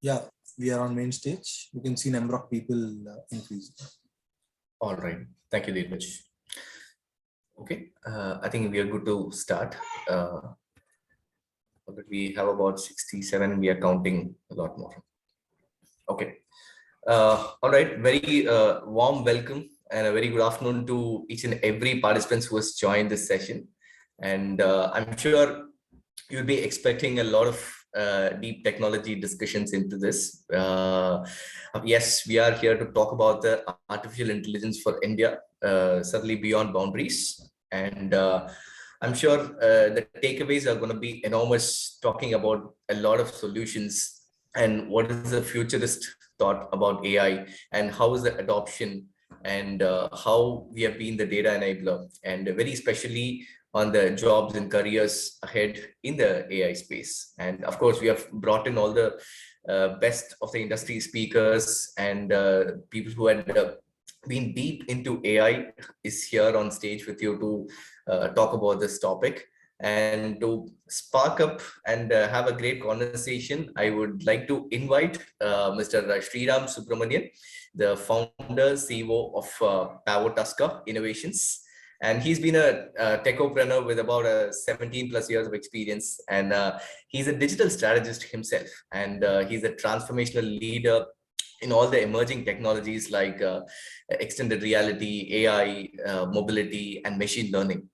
Yeah, we are on main stage. You can see number of people increasing. All right. Thank you, Deepaj. Okay, I think we are good to start. But we have about 67. We are counting a lot more. Okay. All right. Very warm welcome and a very good afternoon to each and every participant who has joined this session. And I'm sure you'll be expecting a lot of deep technology discussions into this. Yes, we are here to talk about the artificial intelligence for India, certainly beyond boundaries. And I'm sure the takeaways are going to be enormous, talking about a lot of solutions and what is the futurist thought about AI and how is the adoption and how we have been the data enabler, and very especially on the jobs and careers ahead in the AI space. And of course, we have brought in all the best of the industry speakers and people who had been deep into AI is here on stage with you to talk about this topic. And to spark up and have a great conversation, I would like to invite Mr. Sriram Subramanian, the founder, CEO of Pavo Innovations. And he's been a techopreneur with about 17 plus years of experience. And he's a digital strategist himself. And he's a transformational leader in all the emerging technologies like extended reality, AI, mobility, and machine learning.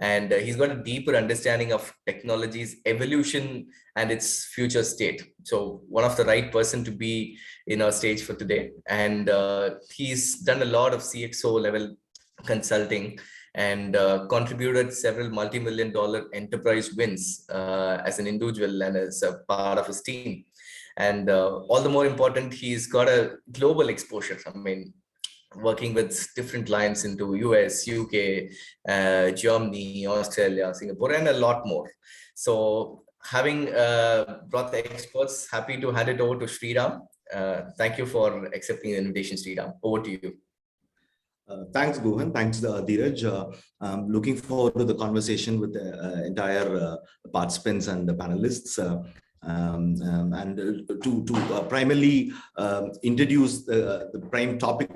And he's got a deeper understanding of technology's evolution and its future state. So one of the right person to be in our stage for today. And he's done a lot of CXO level consulting and contributed several multi-million-dollar enterprise wins as an individual and as a part of his team. And all the more important, he's got a global exposure. I mean, working with different clients into US, UK, Germany, Australia, Singapore, and a lot more. So having brought the experts, happy to hand it over to Sriram. Thank you for accepting the invitation, Sriram. Over to you. Thanks, Gohan. Thanks, Dheeraj. I'm looking forward to the conversation with the entire participants and the panelists. And to primarily introduce the prime topic,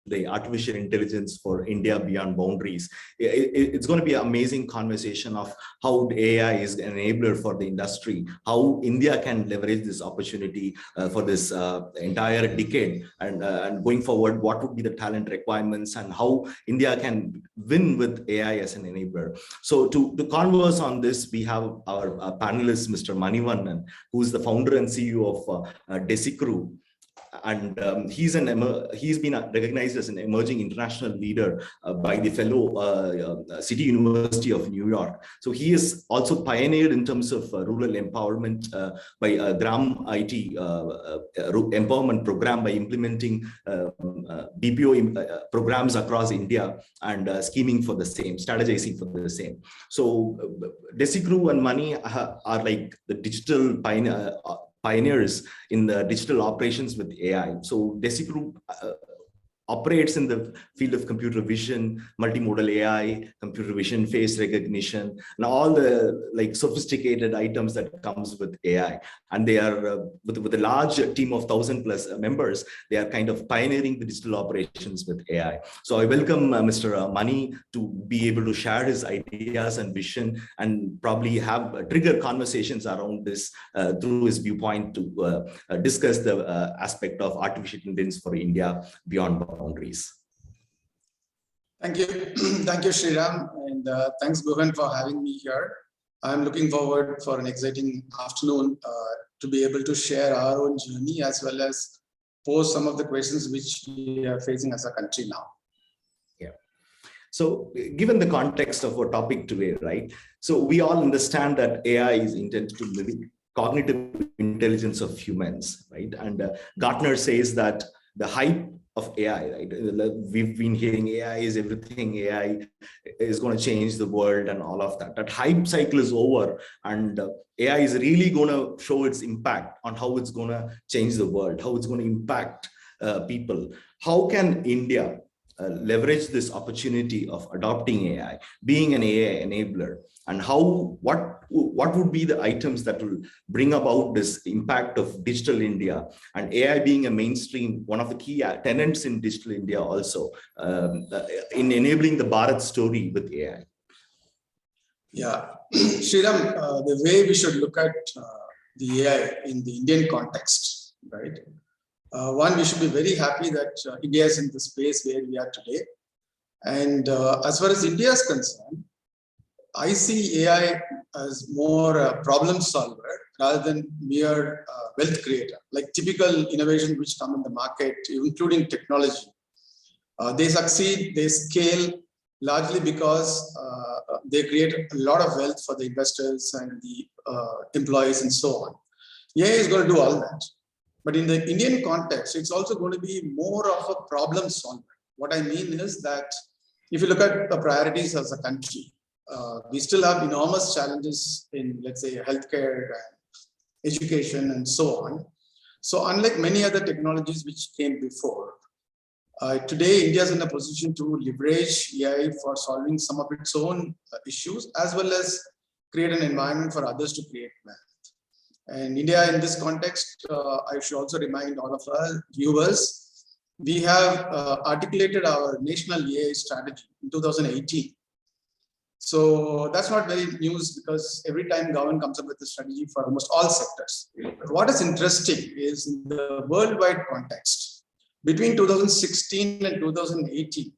the artificial intelligence for India beyond boundaries. It's going to be an amazing conversation of how AI is an enabler for the industry, how India can leverage this opportunity for this entire decade, and going forward, what would be the talent requirements and how India can win with AI as an enabler. So to converse on this, we have our panelist, Mr. Manivannan, who is the founder and CEO of Desicrew. And he's been recognized as an emerging international leader by the fellow City University of New York. So he is also pioneered in terms of rural empowerment by Gram IT empowerment program by implementing BPO programs across India and scheming for the same, strategizing for the same. So Desicrew and Money are like the digital pioneers in the digital operations with AI. So Desicrew operates in the field of computer vision, multimodal AI, computer vision, face recognition, and all the like sophisticated items that comes with AI. And they are with a large team of 1,000+ members, they are kind of pioneering the digital operations with AI. So I welcome Mr. Mani to be able to share his ideas and vision and probably have trigger conversations around this through his viewpoint to discuss the aspect of artificial intelligence for India beyond boundaries. Thank you. Thank you, Sriram. And thanks, Gohan, for having me here. I'm looking forward for an exciting afternoon to be able to share our own journey as well as pose some of the questions which we are facing as a country now. Yeah. So given the context of our topic today, right? So we all understand that AI is intended to mimic cognitive intelligence of humans, right? And Gartner says that the hype of AI, right? We've been hearing AI is everything, AI is going to change the world and all of that. That hype cycle is over, and AI is really going to show its impact on how it's going to change the world, how it's going to impact people. How can India leverage this opportunity of adopting AI, being an AI enabler, and what would be the items that will bring about this impact of digital India, and AI being a mainstream, one of the key tenets in digital India also, in enabling the Bharat story with AI. Yeah, Sriram, the way we should look at the AI in the Indian context, right? One, we should be very happy that India is in the space where we are today. And as far as India is concerned, I see AI as more a problem solver rather than mere wealth creator, like typical innovations which come in the market, including technology. They succeed, they scale largely because they create a lot of wealth for the investors and the employees and so on. AI is going to do all that. But in the Indian context, it's also going to be more of a problem solver. What I mean is that if you look at the priorities as a country, we still have enormous challenges in, let's say, healthcare, education, and so on. So unlike many other technologies which came before, today India is in a position to leverage AI for solving some of its own issues, as well as create an environment for others to create wealth. And India, in this context, I should also remind all of our viewers, we have articulated our national AI strategy in 2018. So that's not very news, because every time government comes up with a strategy for almost all sectors. But what is interesting is in the worldwide context, between 2016 and 2018,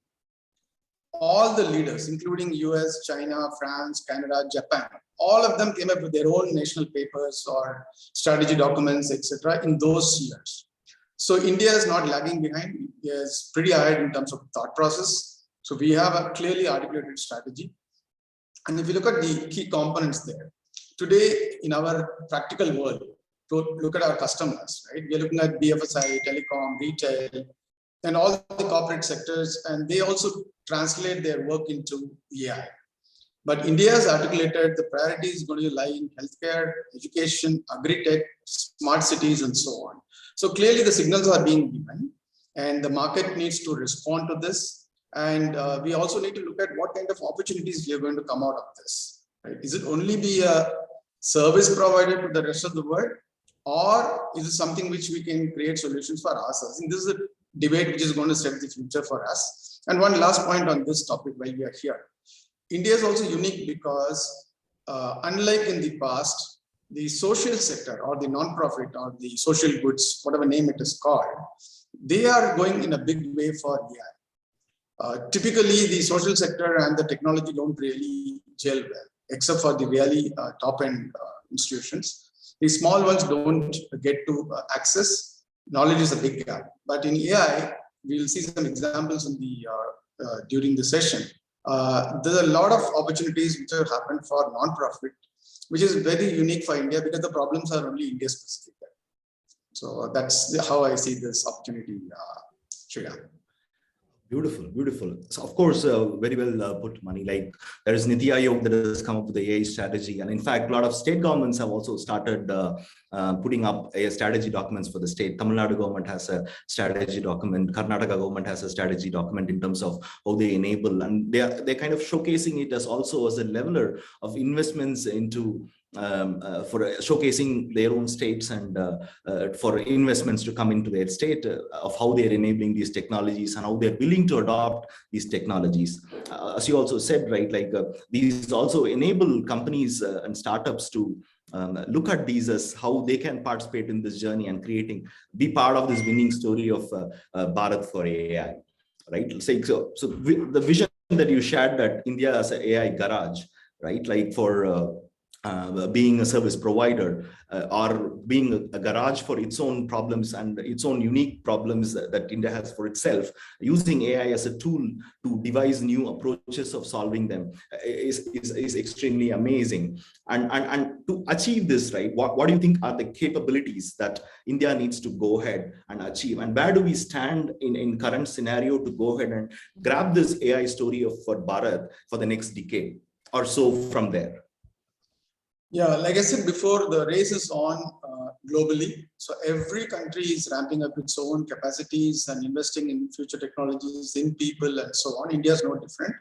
all the leaders, including US, China, France, Canada, Japan, all of them came up with their own national papers or strategy documents, etc. in those years. So India is not lagging behind. India is pretty ahead in terms of thought process. So we have a clearly articulated strategy. And if you look at the key components there, today in our practical world, to look at our customers, right? We are looking at BFSI, telecom, retail, and all the corporate sectors, and they also translate their work into AI. But India has articulated the priority is going to lie in healthcare, education, agri-tech, smart cities, and so on. So clearly the signals are being given, and the market needs to respond to this. And we also need to look at what kind of opportunities we are going to come out of this. Right? Is it only be a service provided to the rest of the world, or is it something which we can create solutions for ourselves? And this is a debate which is going to set the future for us. And one last point on this topic while we are here. India is also unique because unlike in the past, the social sector or the non-profit or the social goods, whatever name it is called, they are going in a big way for AI. Typically, the social sector and the technology don't really gel well, except for the really top-end institutions. The small ones don't get to access. Knowledge is a big gap. But in AI, we'll see some examples in the during the session. There's a lot of opportunities which have happened for non-profit, which is very unique for India because the problems are only India specific. So that's how I see this opportunity, Shreya. Beautiful, beautiful. So of course, very well put, Mani. Like there is Niti Aayog that has come up with the AI strategy, and in fact, a lot of state governments have also started putting up AI strategy documents for the state. Tamil Nadu government has a strategy document. Karnataka government has a strategy document in terms of how they enable, and they're kind of showcasing it as also as a leveler of investments into for showcasing their own states and for investments to come into their state of how they're enabling these technologies and how they're willing to adopt these technologies. As you also said, right, like these also enable companies and startups to look at these as how they can participate in this journey and be part of this winning story of Bharat for AI, right? So the vision that you shared that India as an AI garage, right, like for being a service provider or being a garage for its own problems and its own unique problems that India has for itself, using AI as a tool to devise new approaches of solving them is extremely amazing. And to achieve this, right, what do you think are the capabilities that India needs to go ahead and achieve? And where do we stand in current scenario to go ahead and grab this AI story for Bharat for the next decade or so from there? Yeah, like I said before, the race is on. globally. So every country is ramping up its own capacities and investing in future technologies, in people and so on. India is no different.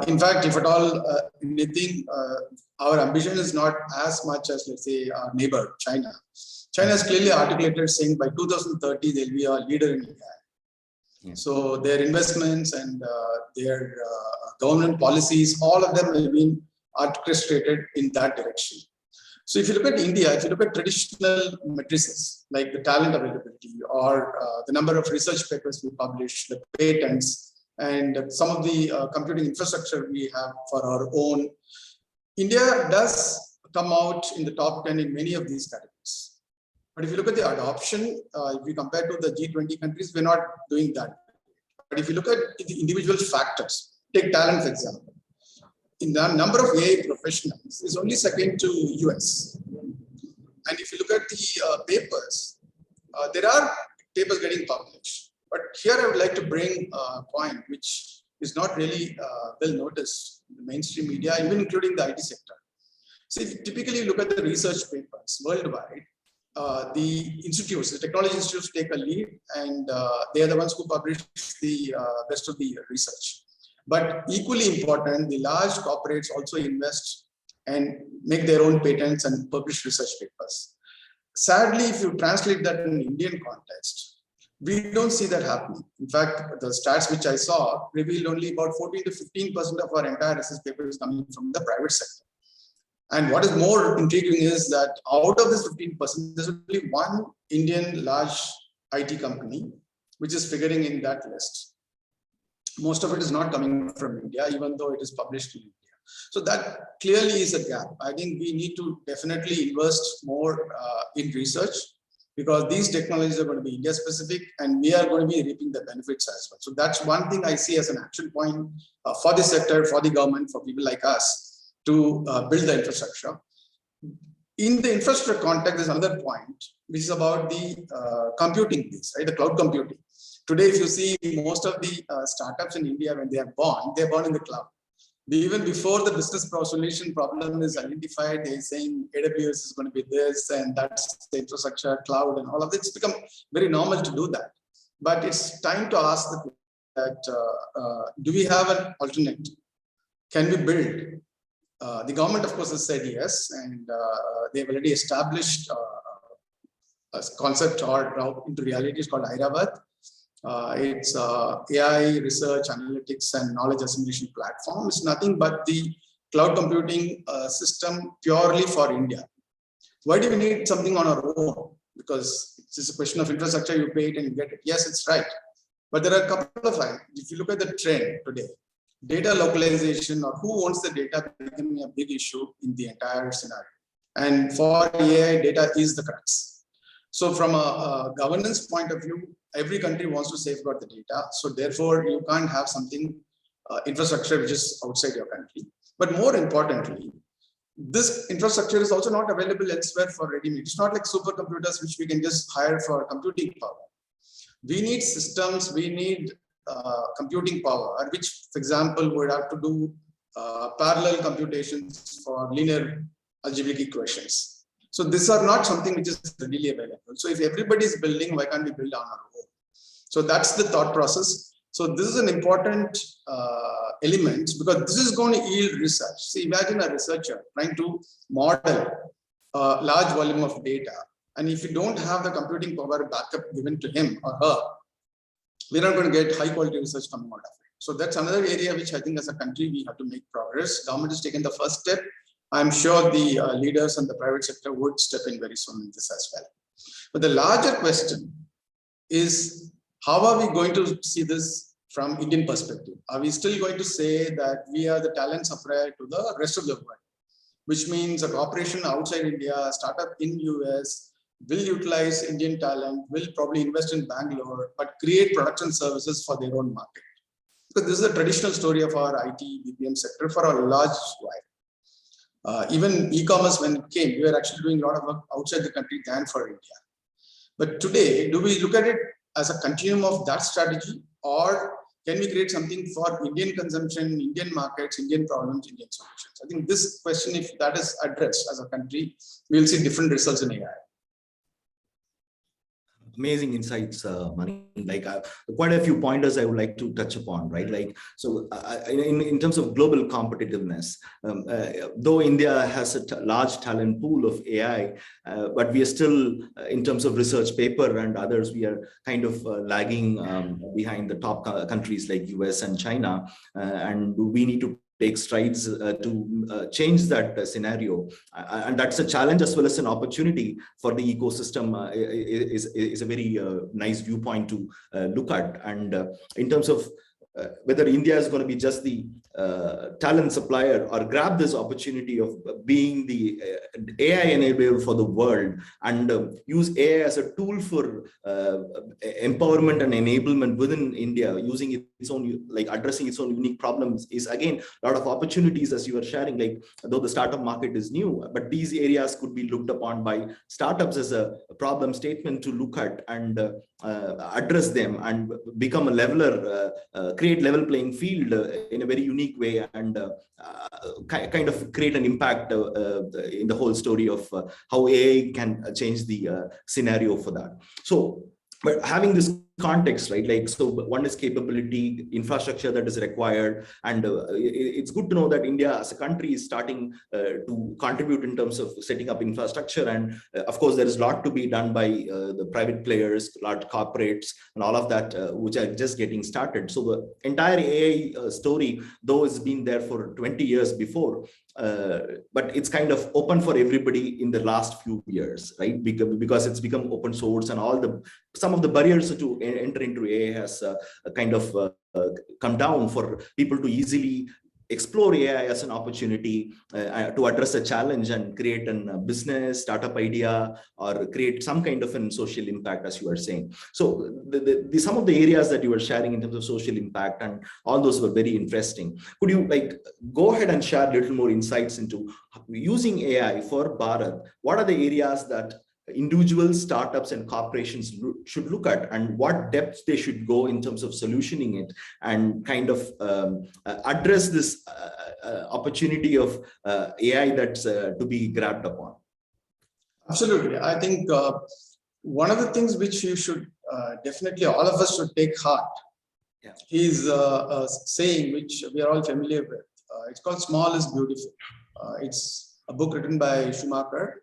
In fact, if at all anything, our ambition is not as much as, let's say, our neighbor, China. China has clearly articulated saying by 2030, they'll be a leader in AI. Yeah. So their investments and their government policies, all of them have been orchestrated in that direction. So if you look at India, if you look at traditional matrices, like the talent availability or the number of research papers we publish, the patents, and some of the computing infrastructure we have for our own, India does come out in the top 10 in many of these categories. But if you look at the adoption, if we compare to the G20 countries, we're not doing that. But if you look at the individual factors, take talent, for example. In the number of AI professionals is only second to US. And if you look at the papers, there are papers getting published. But here I would like to bring a point which is not really well noticed in the mainstream media, even including the IT sector. So if you typically look at the research papers worldwide, the institutes, the technology institutes take a lead, and they are the ones who publish the best of the research. But equally important, the large corporates also invest and make their own patents and publish research papers. Sadly, if you translate that in Indian context, we don't see that happening. In fact, the stats which I saw revealed only about 14 to 15% of our entire research paper is coming from the private sector. And what is more intriguing is that out of this 15%, there's only one Indian large IT company which is figuring in that list. Most of it is not coming from India, even though it is published in India. So that clearly is a gap. I think we need to definitely invest more in research, because these technologies are going to be India specific and we are going to be reaping the benefits as well. So that's one thing I see as an action point for the sector, for the government, for people like us to build the infrastructure. In the infrastructure context, there's another point, which is about the computing piece, right? The cloud computing. Today, if you see most of the startups in India, when they're born in the cloud. Even before the business solution problem is identified, they're saying AWS is going to be this, and that's the infrastructure, cloud, and all of this. It's become very normal to do that. But it's time to ask the question that do we have an alternate? Can we build? The government, of course, has said yes, and they've already established a concept or into reality. It's called Airavat. It's AI research, analytics, and knowledge assimilation platform. It's nothing but the cloud computing system purely for India. Why do we need something on our own? Because it's a question of infrastructure, you pay it and you get it. Yes, it's right. But there are a couple of things. If you look at the trend today, data localization or who owns the data becoming a big issue in the entire scenario. And for AI, data is the crux. So from a governance point of view, every country wants to safeguard the data. So therefore, you can't have something, infrastructure which is outside your country. But more importantly, this infrastructure is also not available elsewhere for ready-made. It's not like supercomputers which we can just hire for computing power. We need systems, we need computing power, which, for example, would have to do parallel computations for linear algebraic equations. So these are not something which is readily available. So if everybody is building, why can't we build on our own? So that's the thought process. So this is an important element, because this is going to yield research. See, imagine a researcher trying to model a large volume of data. And if you don't have the computing power backup given to him or her, we're not going to get high quality research coming out of it. So that's another area which I think as a country, we have to make progress. Government has taken the first step. I'm sure the leaders and the private sector would step in very soon in this as well. But the larger question is, how are we going to see this from Indian perspective? Are we still going to say that we are the talent supplier to the rest of the world? Which means a corporation outside India, a startup in US, will utilize Indian talent, will probably invest in Bangalore, but create products and services for their own market. Because this is a traditional story of our IT, BPM sector for a large while. Even e-commerce, when it came, we were actually doing a lot of work outside the country than for India. But today, do we look at it as a continuum of that strategy, or can we create something for Indian consumption, Indian markets, Indian problems, Indian solutions? I think this question, if that is addressed as a country, we'll see different results in AI. amazing insights, Mani. Like quite a few pointers I would like to touch upon, right? Like, so in terms of global competitiveness, though India has a large talent pool of AI, but we are still, in terms of research paper and others, we are kind of lagging behind the top countries like US and China, and we need to take strides to change that scenario, and that's a challenge as well as an opportunity for the ecosystem. Is a very nice viewpoint to look at. And in terms of whether India is going to be just the talent supplier or grab this opportunity of being the AI enabler for the world, and use AI as a tool for empowerment and enablement within India, using its own, like addressing its own unique problems, is again a lot of opportunities, as you were sharing. Like, though the startup market is new, but these areas could be looked upon by startups as a problem statement to look at and address them and become a leveler, create level playing field in a very unique way, and kind of create an impact in the whole story of how AI can change the scenario for that. So, but having this context, right? Like, so one is capability, infrastructure that is required, and it's good to know that India as a country is starting to contribute in terms of setting up infrastructure. And of course, there is a lot to be done by the private players, large corporates, and all of that, which are just getting started. So the entire AI story, though, has been there for 20 years before, but it's kind of open for everybody in the last few years, right? Because it's become open source, and some of the barriers to enter into AI has kind of come down for people to easily explore AI as an opportunity to address a challenge and create a business, startup idea, or create some kind of an social impact, as you are saying. So some of the areas that you were sharing in terms of social impact and all those were very interesting. Could you go ahead and share a little more insights into using AI for Bharat? What are the areas that individuals, startups, and corporations should look at, and what depth they should go in terms of solutioning it, and kind of address this opportunity of AI that's to be grabbed upon? Absolutely. I think one of the things which you should definitely, all of us should take heart, is a saying which we are all familiar with. It's called "Small is Beautiful." It's a book written by Schumacher.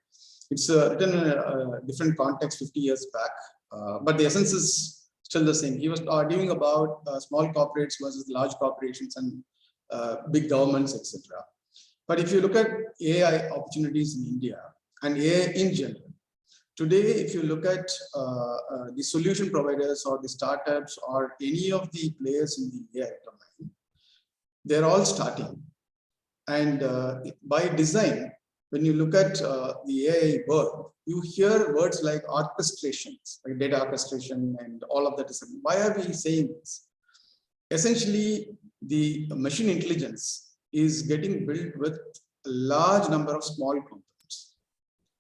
It's written in a different context 50 years back, but the essence is still the same. He was arguing about small corporates versus large corporations and big governments, etc. But if you look at AI opportunities in India and AI in general, today, if you look at the solution providers or the startups or any of the players in the AI domain, they're all starting. And by design, when you look at the AI world, you hear words like orchestrations, like data orchestration and all of that. Why are we saying this? Essentially, the machine intelligence is getting built with a large number of small components.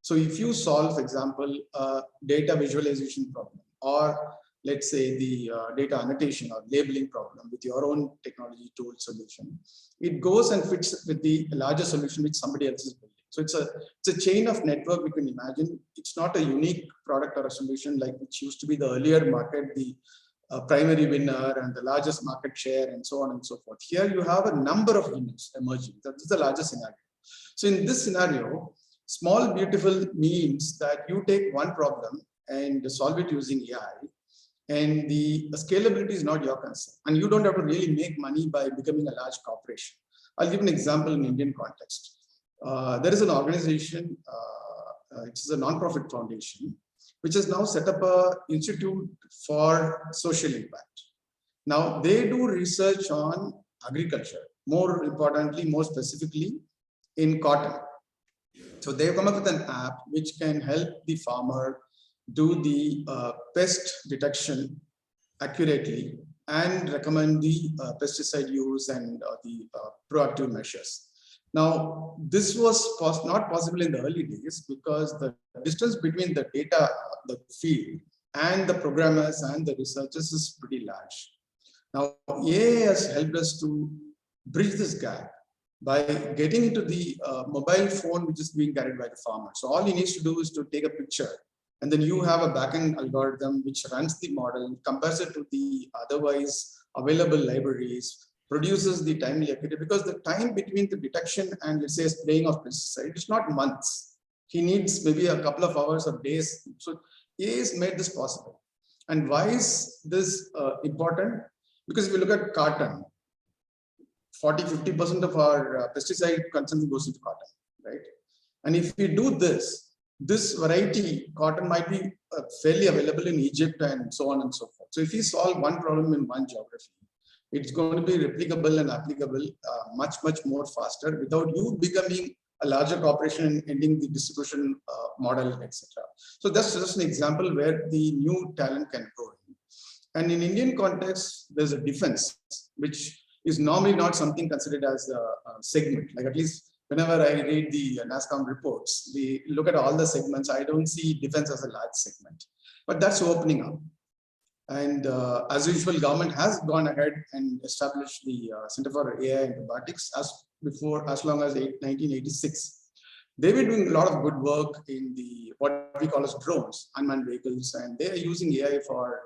So if you solve, for example, a data visualization problem, or let's say the data annotation or labeling problem with your own technology tool solution, it goes and fits with the larger solution which somebody else is building. So it's a chain of network we can imagine. It's not a unique product or a solution like which used to be the earlier market, the primary winner and the largest market share and so on and so forth. Here you have a number of units emerging. That is the largest scenario. So in this scenario, small beautiful means that you take one problem and solve it using AI, and the scalability is not your concern, and you don't have to really make money by becoming a large corporation. I'll give an example in Indian context. There is an organization, it's a non-profit foundation, which has now set up an institute for social impact. Now, they do research on agriculture, more importantly, more specifically in cotton. So they've come up with an app which can help the farmer do the pest detection accurately and recommend the pesticide use and the proactive measures. Now, this was not possible in the early days because the distance between the data, the field, and the programmers and the researchers is pretty large. Now, AI has helped us to bridge this gap by getting into the mobile phone which is being carried by the farmer. So all he needs to do is to take a picture And then you have a backend algorithm which runs the model, compares it to the otherwise available libraries, produces the timely accuracy, because the time between the detection and, let's say, spraying of pesticide is not months. He needs maybe a couple of hours or days. So AI has made this possible. And why is this important? Because if you look at cotton, 40–50% of our pesticide consumption goes into cotton, right? And if we do this variety cotton might be fairly available in Egypt and so on and so forth. So if we solve one problem in one geography, it's going to be replicable and applicable much more faster without you becoming a larger corporation and ending the distribution model, etc. So that's just an example where the new talent can go in. And in Indian context, there's a defense, which is normally not something considered as a segment. Like, at least whenever I read the NASSCOM reports, we look at all the segments. I don't see defense as a large segment, but that's opening up. And as usual, government has gone ahead and established the Center for AI and Robotics as long as 1986. They've been doing a lot of good work in the what we call as drones, unmanned vehicles, and they are using AI for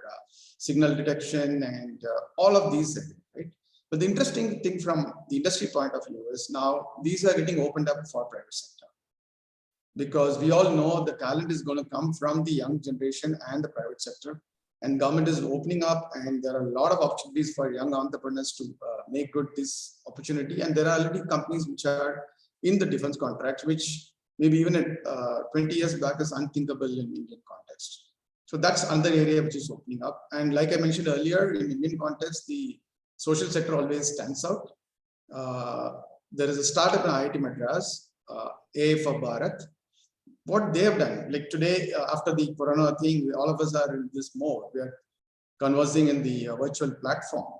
signal detection and all of these things, right? But the interesting thing from the industry point of view is now these are getting opened up for private sector, because we all know the talent is going to come from the young generation and the private sector, and government is opening up, and there are a lot of opportunities for young entrepreneurs to make good this opportunity. And there are already companies which are in the defense contracts, which maybe even 20 years back is unthinkable in Indian context. So that's another area which is opening up. And like I mentioned earlier, in Indian context, the social sector always stands out. There is a startup in IIT Madras, AI for Bharat. What they have done, like today, after the Corona thing, all of us are in this mode. We are conversing in the virtual platform.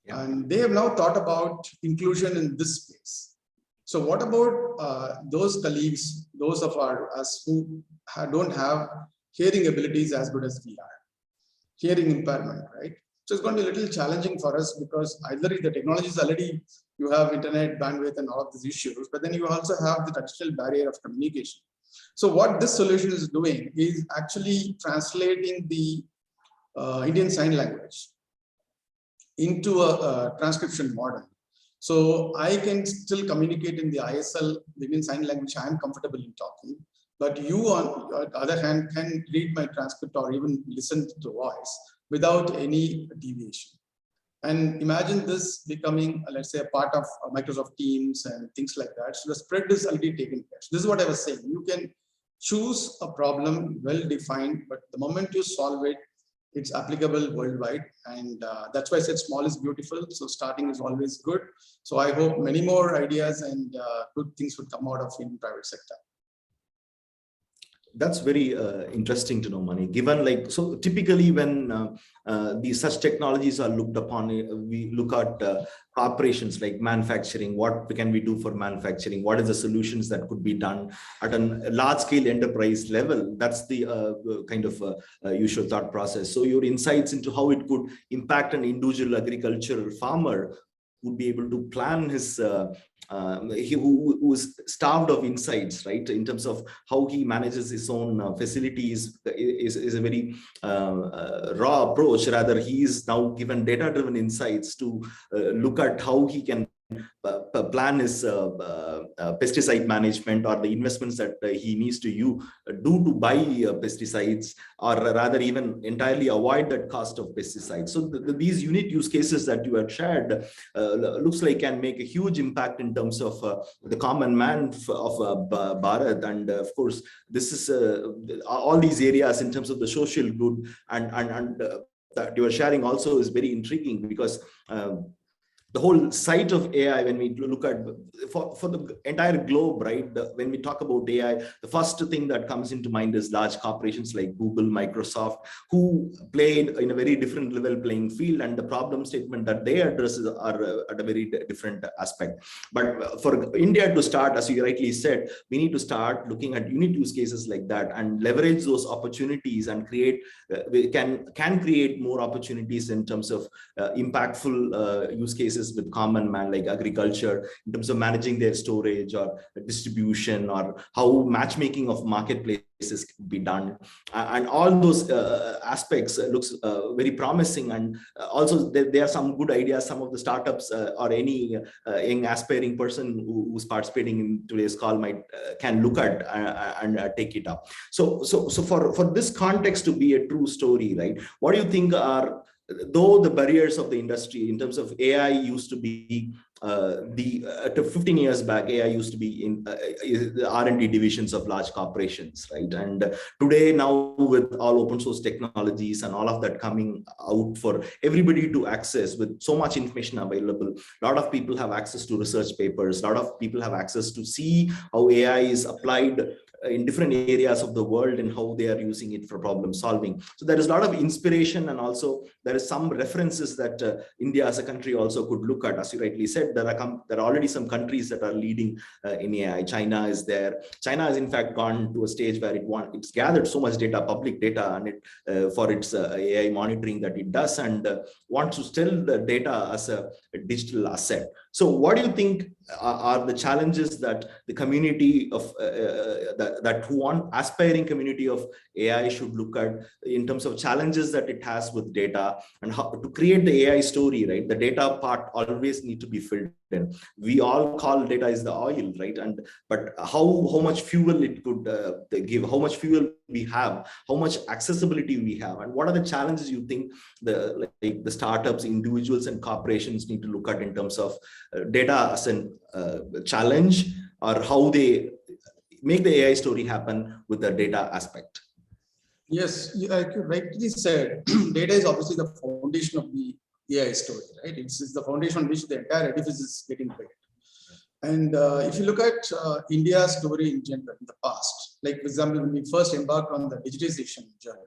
Yeah. And they have now thought about inclusion in this space. So what about those colleagues, those of us who don't have hearing abilities as good as we are, hearing impairment, right? So it's going to be a little challenging for us, because either the technology is already, you have internet bandwidth and all of these issues, but then you also have the traditional barrier of communication. So what this solution is doing is actually translating the Indian Sign Language into a transcription model. So I can still communicate in the ISL, the Indian Sign Language I am comfortable in talking, but you on the other hand can read my transcript or even listen to the voice without any deviation. And imagine this becoming, let's say, a part of Microsoft Teams and things like that. So the spread is already taken care. So this is what I was saying. You can choose a problem well defined, but the moment you solve it, it's applicable worldwide. And that's why I said small is beautiful. So starting is always good. So I hope many more ideas and good things would come out of in private sector. That's very interesting to know, Mani. Given, like, so typically when these such technologies are looked upon, we look at corporations like manufacturing. What can we do for manufacturing? What is the solutions that could be done at a large-scale enterprise level? That's the kind of usual thought process. So your insights into how it could impact an individual agricultural farmer would be able to plan his who is starved of insights, right? In terms of how he manages his own facilities is a very raw approach. Rather, he is now given data-driven insights to look at how he can plan his pesticide management, or the investments that he needs to do to buy pesticides, or rather even entirely avoid that cost of pesticides. So these unique use cases that you had shared looks like can make a huge impact in terms of the common man of Bharat. And of course, this is all these areas in terms of the social good and that you are sharing also is very intriguing, because the whole site of AI, when we look at for the entire globe, right? When we talk about AI, the first thing that comes into mind is large corporations like Google, Microsoft, who played in a very different level playing field, and the problem statement that they address are at a very different aspect. But for India to start, as you rightly said, we need to start looking at unique use cases like that and leverage those opportunities and create, we can create more opportunities in terms of impactful use cases interfaces with common man like agriculture in terms of managing their storage or distribution, or how matchmaking of marketplaces can be done, and all those aspects looks very promising. And also there are some good ideas. Some of the startups or any young aspiring person who's participating in today's call might can look at and take it up. So for this context to be a true story, right? What do you think are, though the barriers of the industry in terms of AI used to be 15 years back, AI used to be in the R&D divisions of large corporations, right? And today, now with all open source technologies and all of that coming out for everybody to access, with so much information available, a lot of people have access to research papers, a lot of people have access to see how AI is applied in different areas of the world and how they are using it for problem solving. So there is a lot of inspiration, and also there is some references that India as a country also could look at. As you rightly said, there are already some countries that are leading in AI. China is there. China has in fact gone to a stage where it's gathered so much data, public data, and it for its AI monitoring that it does, and wants to sell the data as a digital asset. So what do you think are the challenges that the community of that who want aspiring community of AI should look at in terms of challenges that it has with data, and how to create the AI story, right? The data part always need to be filled in. We all call data is the oil, right? And but how much fuel it could give, how much fuel we have, how much accessibility we have, and what are the challenges you think the startups, individuals, and corporations need to look at in terms of data as a challenge, or how they make the AI story happen with the data aspect? Yes, like you rightly said, data is obviously the foundation of the AI story, right? It's the foundation on which the entire edifice is getting built. And if you look at India's story in general in the past, like for example, when we first embarked on the digitization journey,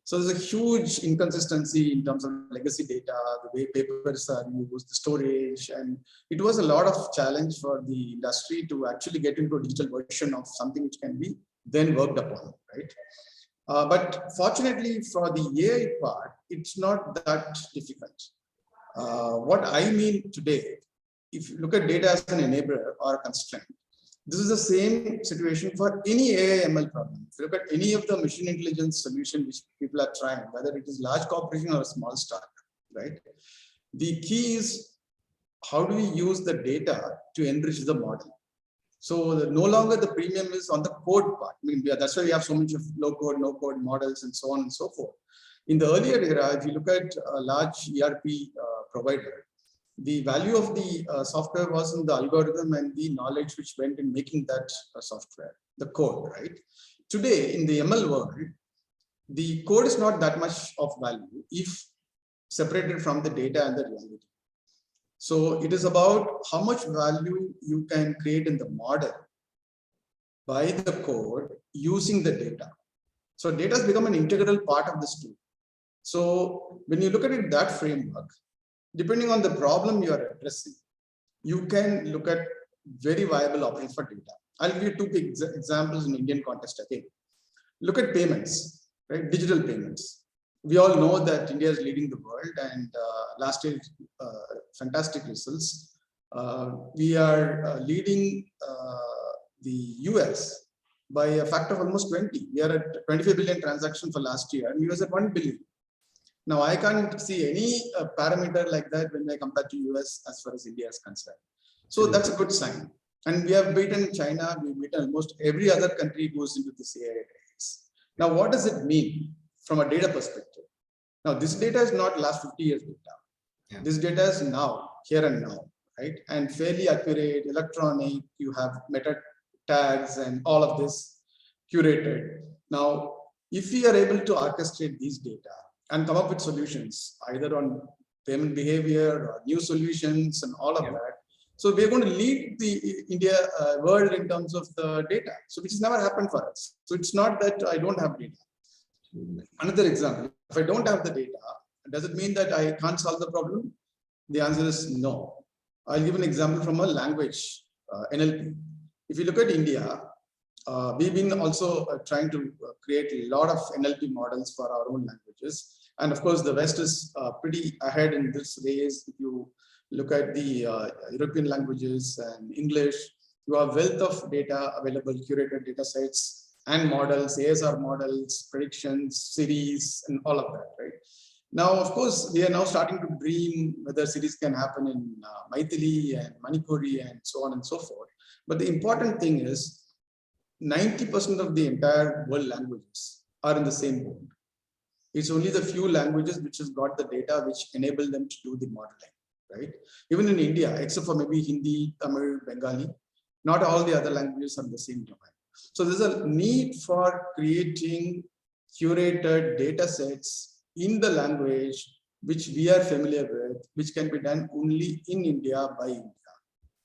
so there's a huge inconsistency in terms of legacy data, the way papers are used, the storage, and it was a lot of challenge for the industry to actually get into a digital version of something which can be then worked upon, right? But fortunately for the AI part, it's not that difficult. What I mean today, if you look at data as an enabler or a constraint, this is the same situation for any AI ML problem. If you look at any of the machine intelligence solution which people are trying, whether it is large corporation or a small startup, right? The key is how do we use the data to enrich the model? So no longer the premium is on the code part. I mean, that's why we have so much of low code, no code models and so on and so forth. In the earlier era, if you look at a large ERP provider, the value of the software was in the algorithm and the knowledge which went in making that software, the code, right? Today, in the ML world, the code is not that much of value if separated from the data and the reality. So it is about how much value you can create in the model by the code using the data. So data has become an integral part of this tool. So when you look at it, that framework, depending on the problem you are addressing, you can look at very viable options for data. I'll give you two big examples in Indian context again. Look at payments, right? Digital payments. We all know that India is leading the world, and last year, fantastic results. We are leading the US by a factor of almost 20. We are at 25 billion transactions for last year, and US at 1 billion. Now, I can't see any parameter like that when I compare to US as far as India is concerned. So that's a good sign. And we have beaten China, we've beaten almost every other country goes into this AI race. Now, what does it mean from a data perspective? Now, this data is not last 50 years data. Yeah. This data is now, here and now, right? And fairly accurate, electronic, you have meta tags and all of this curated. Now, if we are able to orchestrate these data and come up with solutions, either on payment behavior or new solutions and all of that, so we're going to lead the India world in terms of the data. So which has never happened for us. So it's not that I don't have data. Another example, if I don't have the data, does it mean that I can't solve the problem? The answer is no. I'll give an example from a language, NLP. If you look at India, we've been also trying to create a lot of NLP models for our own languages. And of course, the West is pretty ahead in this race. If you look at the European languages and English, you have wealth of data available, curated data sets and models, ASR models, predictions, series, and all of that, right? Now, of course, we are now starting to dream whether series can happen in Maithili and Manipuri and so on and so forth. But the important thing is 90% of the entire world languages are in the same boat. It's only the few languages which has got the data which enable them to do the modeling, right? Even in India, except for maybe Hindi, Tamil, Bengali, not all the other languages are in the same domain. So there's a need for creating curated data sets in the language which we are familiar with, which can be done only in India by India.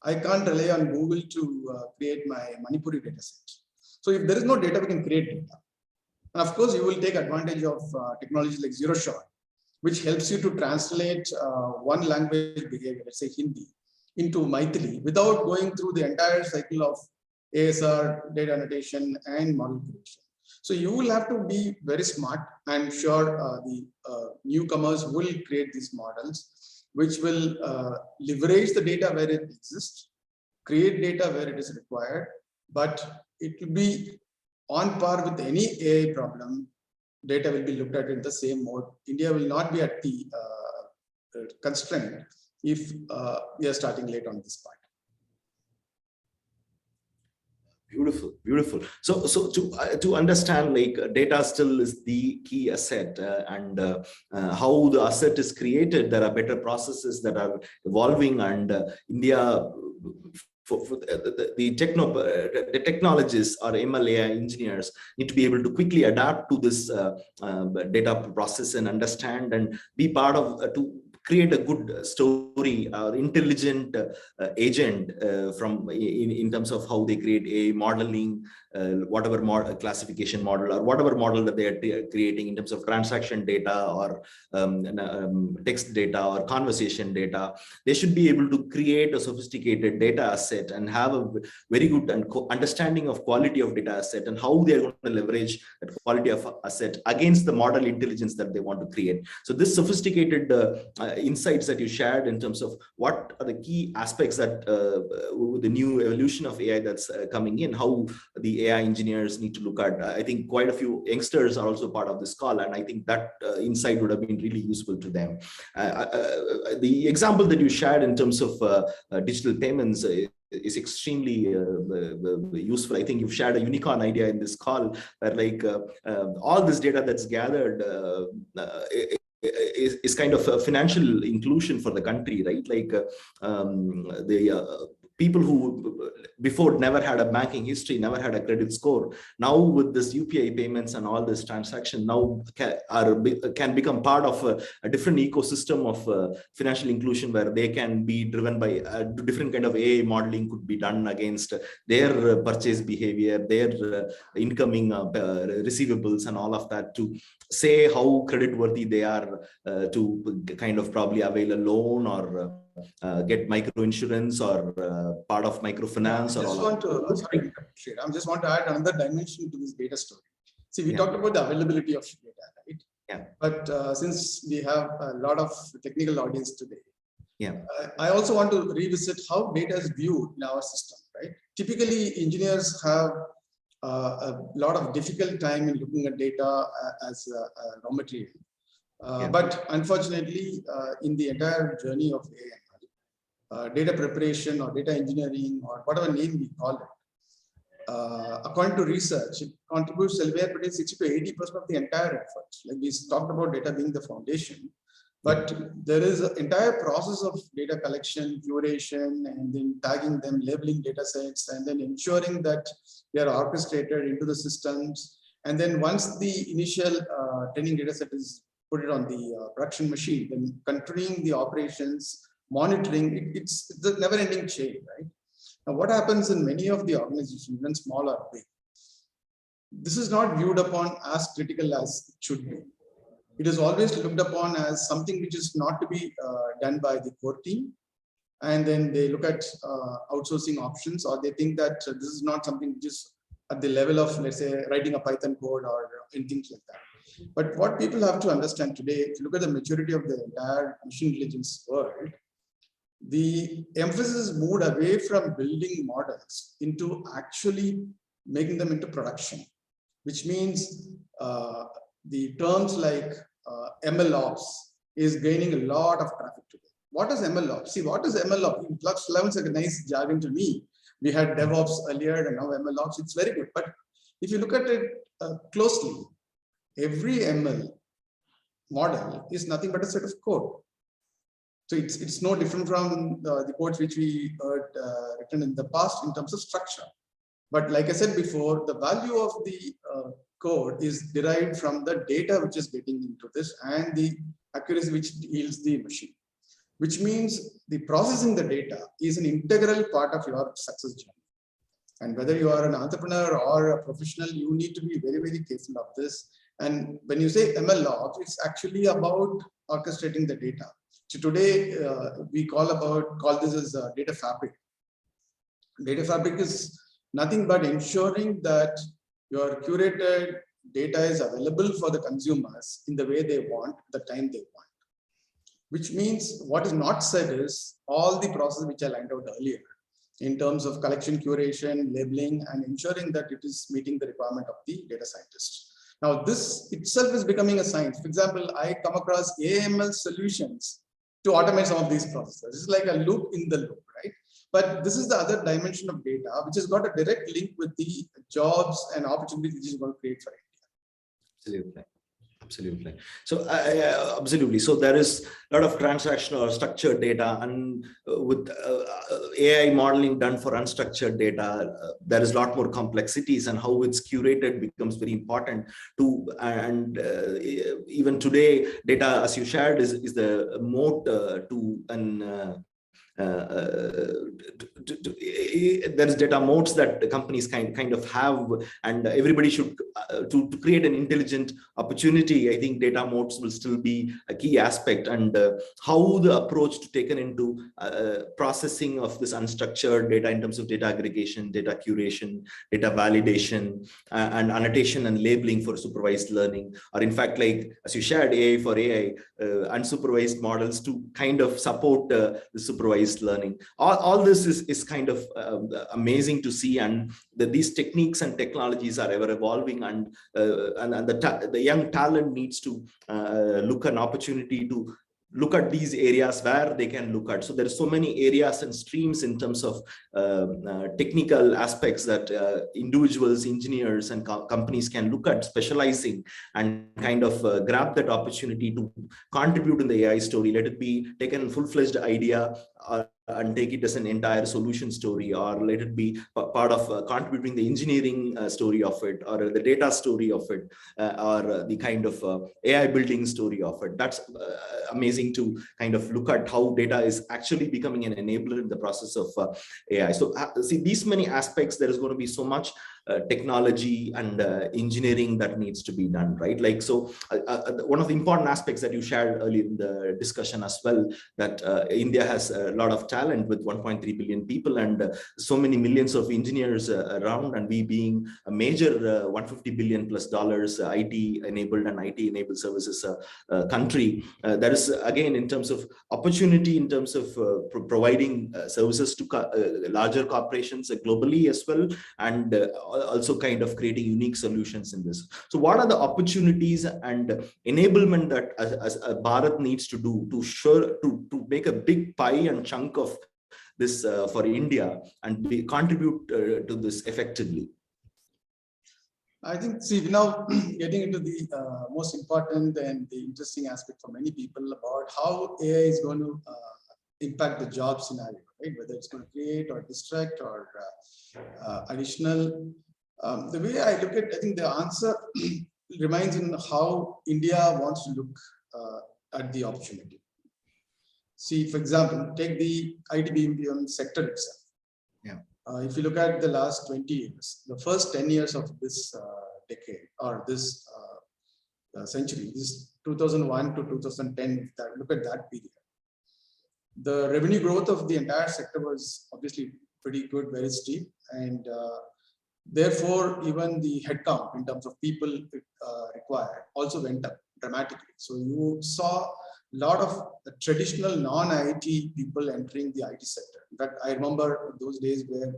I can't rely on Google to create my Manipuri data set. So if there is no data, we can create data. And of course, you will take advantage of technologies like Zero Shot, which helps you to translate one language behavior, let's say Hindi, into Maithili without going through the entire cycle of ASR, data annotation, and model creation. So you will have to be very smart. I'm sure the newcomers will create these models, which will leverage the data where it exists, create data where it is required, but it will be on par with any AI problem. Data will be looked at in the same mode. India will not be at the constraint if we are starting late on this part. Beautiful, beautiful. So to understand, like, data still is the key asset, and how the asset is created, there are better processes that are evolving, and India, for the technologists or ML AI engineers need to be able to quickly adapt to this data process and understand and be part of to create a good story or intelligent agent from in terms of how they create a modeling, whatever classification model or whatever model that they are creating in terms of transaction data or text data or conversation data. They should be able to create a sophisticated data asset and have a very good understanding of quality of data asset and how they're going to leverage that quality of asset against the model intelligence that they want to create. So this sophisticated insights that you shared in terms of what are the key aspects that the new evolution of AI that's coming in, how the AI engineers need to look at. I think quite a few youngsters are also part of this call, and I think that insight would have been really useful to them. The example that you shared in terms of digital payments is extremely useful. I think you've shared a unicorn idea in this call where, like, all this data that's gathered is kind of a financial inclusion for the country, right? Like the people who before never had a banking history, never had a credit score, now with this UPI payments and all this transaction now can become part of a different ecosystem of financial inclusion, where they can be driven by different kind of AI modeling could be done against their purchase behavior, their incoming receivables and all of that, to say how creditworthy they are to kind of probably avail a loan or get micro insurance or part of microfinance. I just want to add another dimension to this data story. See, we talked about the availability of data, right? Yeah. But since we have a lot of technical audience today, yeah, I also want to revisit how data is viewed in our system, right? Typically, engineers have a lot of difficult time in looking at data as a raw material. But unfortunately, in the entire journey of AI, data preparation or data engineering or whatever name we call it, according to research, it contributes somewhere between 60 to 80% of the entire effort. Like we talked about data being the foundation, but there is an entire process of data collection, curation, and then tagging them, labeling data sets, and then ensuring that they are orchestrated into the systems. And then once the initial training data set is put it on the production machine, then continuing the operations, monitoring, it's a never-ending chain, right? Now, what happens in many of the organizations, even small or big, this is not viewed upon as critical as it should be. It is always looked upon as something which is not to be done by the core team. And then they look at outsourcing options, or they think that this is not something which is at the level of, let's say, writing a Python code or anything like that. But what people have to understand today, if you look at the maturity of the entire machine intelligence world, the emphasis moved away from building models into actually making them into production, which means the terms like MLOps is gaining a lot of traffic today. What is MLOps? See, what is MLOps? It sounds like a nice jargon to me. We had DevOps earlier and now MLOps. It's very good. But if you look at it closely, every ML model is nothing but a set of code. So it's no different from the codes which we heard written in the past in terms of structure. But like I said before, the value of the code is derived from the data which is getting into this and the accuracy which yields the machine, which means the processing the data is an integral part of your success journey. And whether you are an entrepreneur or a professional, you need to be very, very careful of this. And when you say MLOps, it's actually about orchestrating the data. So today we call this as data fabric. Data fabric is nothing but ensuring that your curated data is available for the consumers in the way they want, the time they want. Which means what is not said is all the process which I lined out earlier in terms of collection, curation, labeling, and ensuring that it is meeting the requirement of the data scientist. Now, this itself is becoming a science. For example, I come across AML solutions to automate some of these processes. It's like a loop in the loop, right? But this is the other dimension of data, which has got a direct link with the jobs and opportunities which is going to create for India. Absolutely. Absolutely. So absolutely. So there is a lot of transactional or structured data, and with AI modeling done for unstructured data, there is a lot more complexities, and how it's curated becomes very important too. And even today, data, as you shared, is the moat to an there's data moats that the companies kind of have, and everybody should to create an intelligent opportunity. I think data moats will still be a key aspect, and how the approach to taken into processing of this unstructured data in terms of data aggregation, data curation, data validation, and annotation and labeling for supervised learning, or in fact, like as you shared, AI for AI, unsupervised models to kind of support the supervised learning. All this is kind of amazing to see, and that these techniques and technologies are ever evolving, and the young talent needs to look an opportunity to look at these areas where they can look at. So there are so many areas and streams in terms of technical aspects that individuals, engineers, and companies can look at specializing and kind of grab that opportunity to contribute in the AI story. Let it be taken full-fledged idea and take it as an entire solution story, or let it be part of contributing the engineering story of it, or the data story of it, or the kind of AI building story of it. That's amazing to kind of look at how data is actually becoming an enabler in the process of AI. So see, these many aspects, there is going to be so much technology and engineering that needs to be done, right? Like, so one of the important aspects that you shared earlier in the discussion as well, that India has a lot of talent with 1.3 billion people and so many millions of engineers around, and we being a major $150 billion plus IT enabled and IT enabled services country. That is again in terms of opportunity, in terms of providing services to larger corporations globally as well, and also kind of creating unique solutions in this. So what are the opportunities and enablement that as Bharat needs to do to make a big pie and chunk of this for India and contribute to this effectively? I think, see, now getting into the most important and the interesting aspect for many people about how AI is going to impact the job scenario, right? Whether it's going to create or distract or additional. The way I look at, I think the answer remains in how India wants to look at the opportunity. See, for example, take the IT/BPM sector itself. Yeah. If you look at the last 20 years, the first 10 years of this decade or this century, this 2001 to 2010, look at that period. The revenue growth of the entire sector was obviously pretty good, very steep, and therefore even the headcount in terms of people required also went up dramatically. So you saw a lot of traditional non-IT people entering the IT sector. In fact, I remember those days where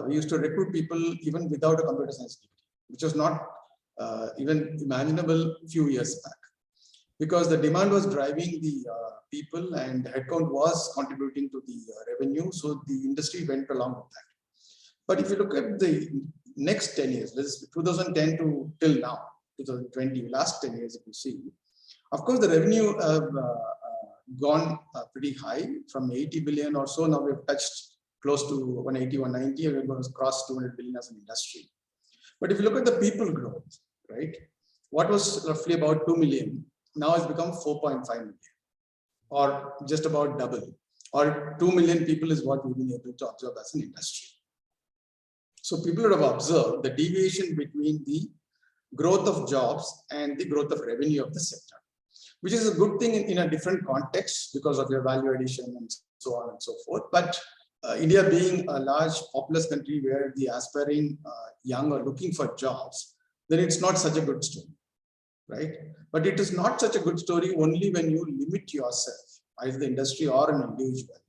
we used to recruit people even without a computer science degree, which was not even imaginable a few years back, because the demand was driving the people and headcount was contributing to the revenue. So the industry went along with that. But if you look at the next 10 years, this is 2010 to till now, 2020, last 10 years, if you see, of course, the revenue have gone pretty high from 80 billion or so. Now we've touched close to 180, 190, and we're going to cross 200 billion as an industry. But if you look at the people growth, right, what was roughly about 2 million, now has become 4.5 million, or just about double, or 2 million people is what we've been able to observe as an industry. So people would have observed the deviation between the growth of jobs and the growth of revenue of the sector, which is a good thing in a different context because of your value addition and so on and so forth. But India being a large populous country where the aspiring young are looking for jobs, then it's not such a good story, right? But it is not such a good story only when you limit yourself, either the industry or an individual,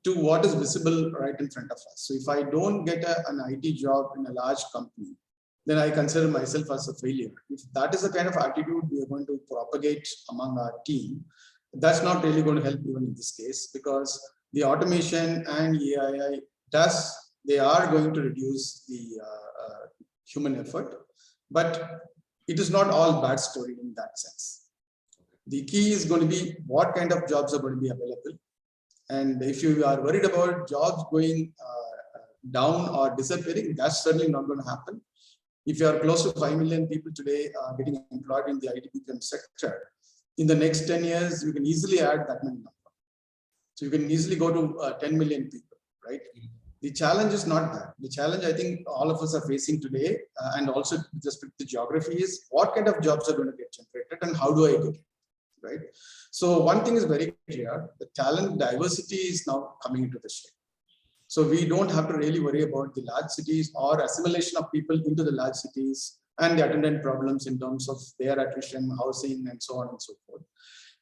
to what is visible right in front of us. So if I don't get an IT job in a large company, then I consider myself as a failure. If that is the kind of attitude we are going to propagate among our team, that's not really going to help even in this case, because the automation and AI they are going to reduce the human effort, but it is not all bad story in that sense. The key is going to be what kind of jobs are going to be available. And if you are worried about jobs going down or disappearing, that's certainly not going to happen. If you are close to 5 million people today getting employed in the IT BPM sector, in the next 10 years, you can easily add that many numbers. So you can easily go to 10 million people, right? The challenge is not that. The challenge I think all of us are facing today, and also with respect to geography, is what kind of jobs are going to get generated and how do I get it, right? So one thing is very clear, the talent diversity is now coming into the shape. So we don't have to really worry about the large cities or assimilation of people into the large cities and the attendant problems in terms of their attrition, housing, and so on and so forth.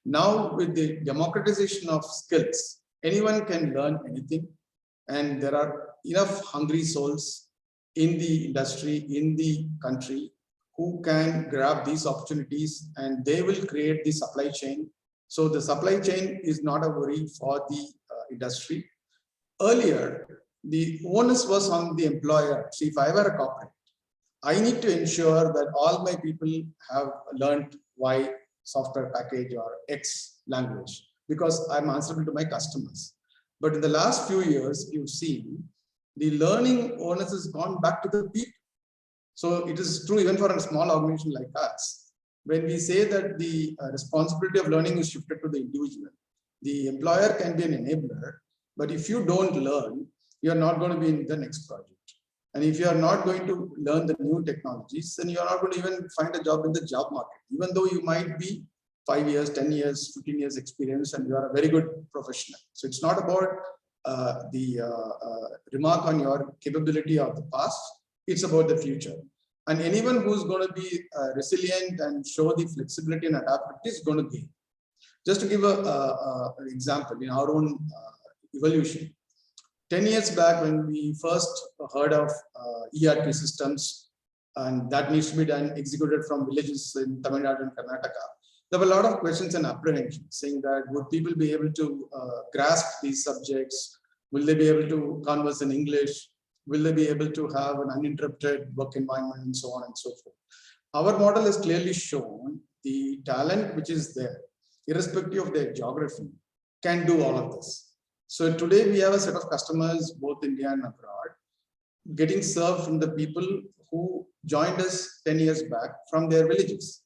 Now, with the democratization of skills, anyone can learn anything. And there are enough hungry souls in the industry, in the country, who can grab these opportunities, and they will create the supply chain. So the supply chain is not a worry for the industry. Earlier, the onus was on the employer. See, if I were a corporate, I need to ensure that all my people have learned Y software package or X language, because I'm answerable to my customers. But in the last few years, you've seen the learning onus has gone back to the people. So it is true even for a small organization like us. When we say that the responsibility of learning is shifted to the individual, the employer can be an enabler, but if you don't learn, you're not going to be in the next project. And if you are not going to learn the new technologies, then you're not going to even find a job in the job market, even though you might be 5 years, 10 years, 15 years experience, and you are a very good professional. So it's not about the remark on your capability of the past, it's about the future. And anyone who's going to be resilient and show the flexibility and adaptability is going to gain. Just to give an example in our own evolution, 10 years back when we first heard of ERP systems, and that needs to be done, executed from villages in Tamil Nadu and Karnataka, there were a lot of questions and apprehensions saying that would people be able to grasp these subjects? Will they be able to converse in English? Will they be able to have an uninterrupted work environment and so on and so forth? Our model has clearly shown the talent which is there, irrespective of their geography, can do all of this. So today we have a set of customers, both India and abroad, getting served from the people who joined us 10 years back from their villages.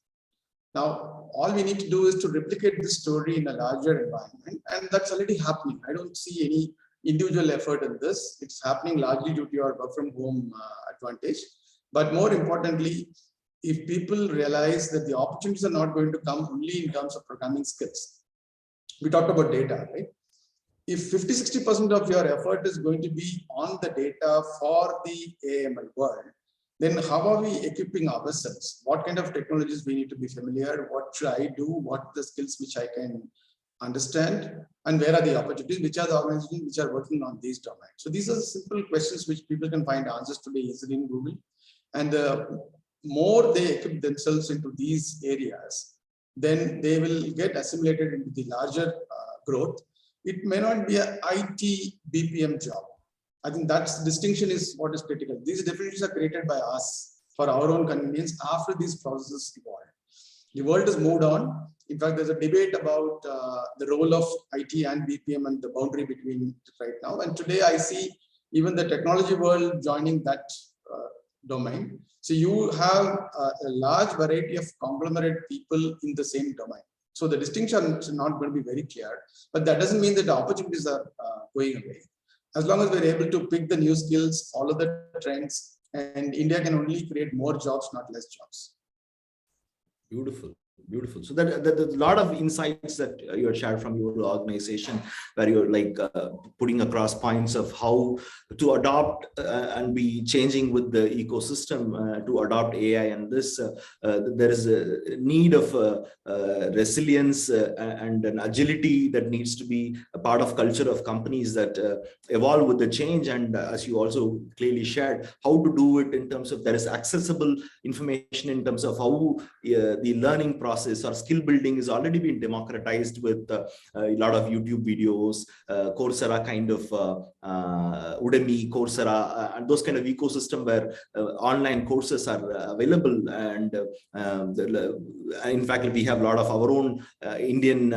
Now, all we need to do is to replicate this story in a larger environment, and that's already happening. I don't see any individual effort in this. It's happening largely due to your work from home advantage. But more importantly, if people realize that the opportunities are not going to come only in terms of programming skills. We talked about data, right? If 50-60% of your effort is going to be on the data for the AML world, then how are we equipping ourselves? What kind of technologies we need to be familiar? What should I do? What are the skills which I can understand? And where are the opportunities? Which are the organizations which are working on these domains? So these are simple questions which people can find answers today easily in Google. And the more they equip themselves into these areas, then they will get assimilated into the larger growth. It may not be an IT BPM job. I think that's distinction is what is critical. These definitions are created by us for our own convenience after these processes evolved. The world has moved on. In fact, there's a debate about the role of IT and BPM and the boundary between it right now. And today I see even the technology world joining that domain. So you have a large variety of conglomerate people in the same domain. So the distinction is not going to be very clear, but that doesn't mean that the opportunities are going away. As long as we're able to pick the new skills, follow the trends, and India can only create more jobs, not less jobs. Beautiful. Beautiful. So there's a lot of insights that you have shared from your organization, where you're like putting across points of how to adopt and be changing with the ecosystem to adopt AI. And this there is a need of resilience and an agility that needs to be a part of culture of companies that evolve with the change. And as you also clearly shared, how to do it in terms of there is accessible information in terms of how the learning process or skill building is already been democratized with a lot of YouTube videos, Coursera kind of Udemy, Coursera, and those kind of ecosystem where online courses are available. And in fact, we have a lot of our own Indian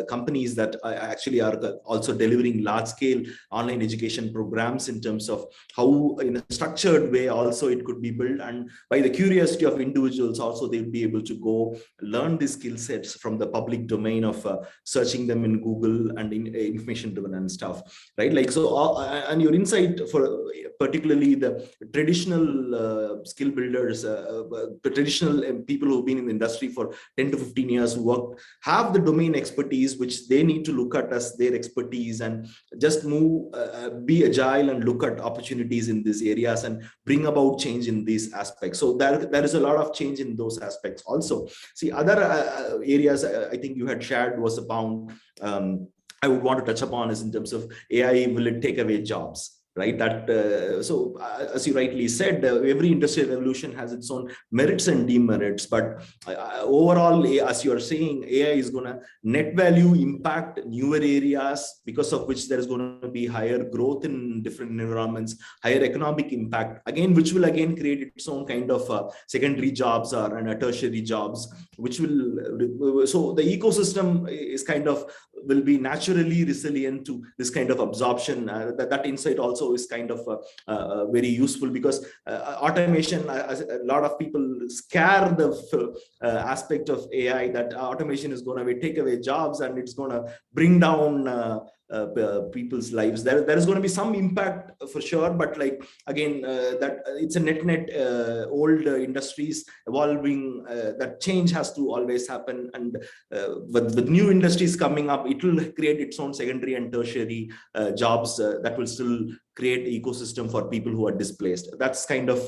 companies that actually are also delivering large scale online education programs in terms of how in a structured way also it could be built. And by the curiosity of individuals also, they'll be able to go learn these skill sets from the public domain of searching them in Google and in information driven and stuff, right? Like, so and your insight for particularly the traditional skill builders, the traditional people who've been in the industry for 10 to 15 years who work, have the domain expertise, which they need to look at as their expertise and just move, be agile and look at opportunities in these areas and bring about change in these aspects. So there is a lot of change in those aspects also. See, other areas I think you had shared was about, I would want to touch upon is in terms of AI, will it take away jobs? Right, that so as you rightly said, every industrial revolution has its own merits and demerits, but overall, as you are saying, AI is going to net value impact newer areas, because of which there is going to be higher growth in different environments, higher economic impact, again, which will again create its own kind of secondary jobs or tertiary jobs, which will, so the ecosystem is kind of will be naturally resilient to this kind of absorption. That insight also is kind of very useful, because automation, a lot of people scare the aspect of AI that automation is going to take away jobs and it's going to bring down people's lives. There is going to be some impact for sure, but like again, that it's a net old industries evolving, that change has to always happen. And with new industries coming up, it will create its own secondary and tertiary jobs that will still create ecosystem for people who are displaced. That's kind of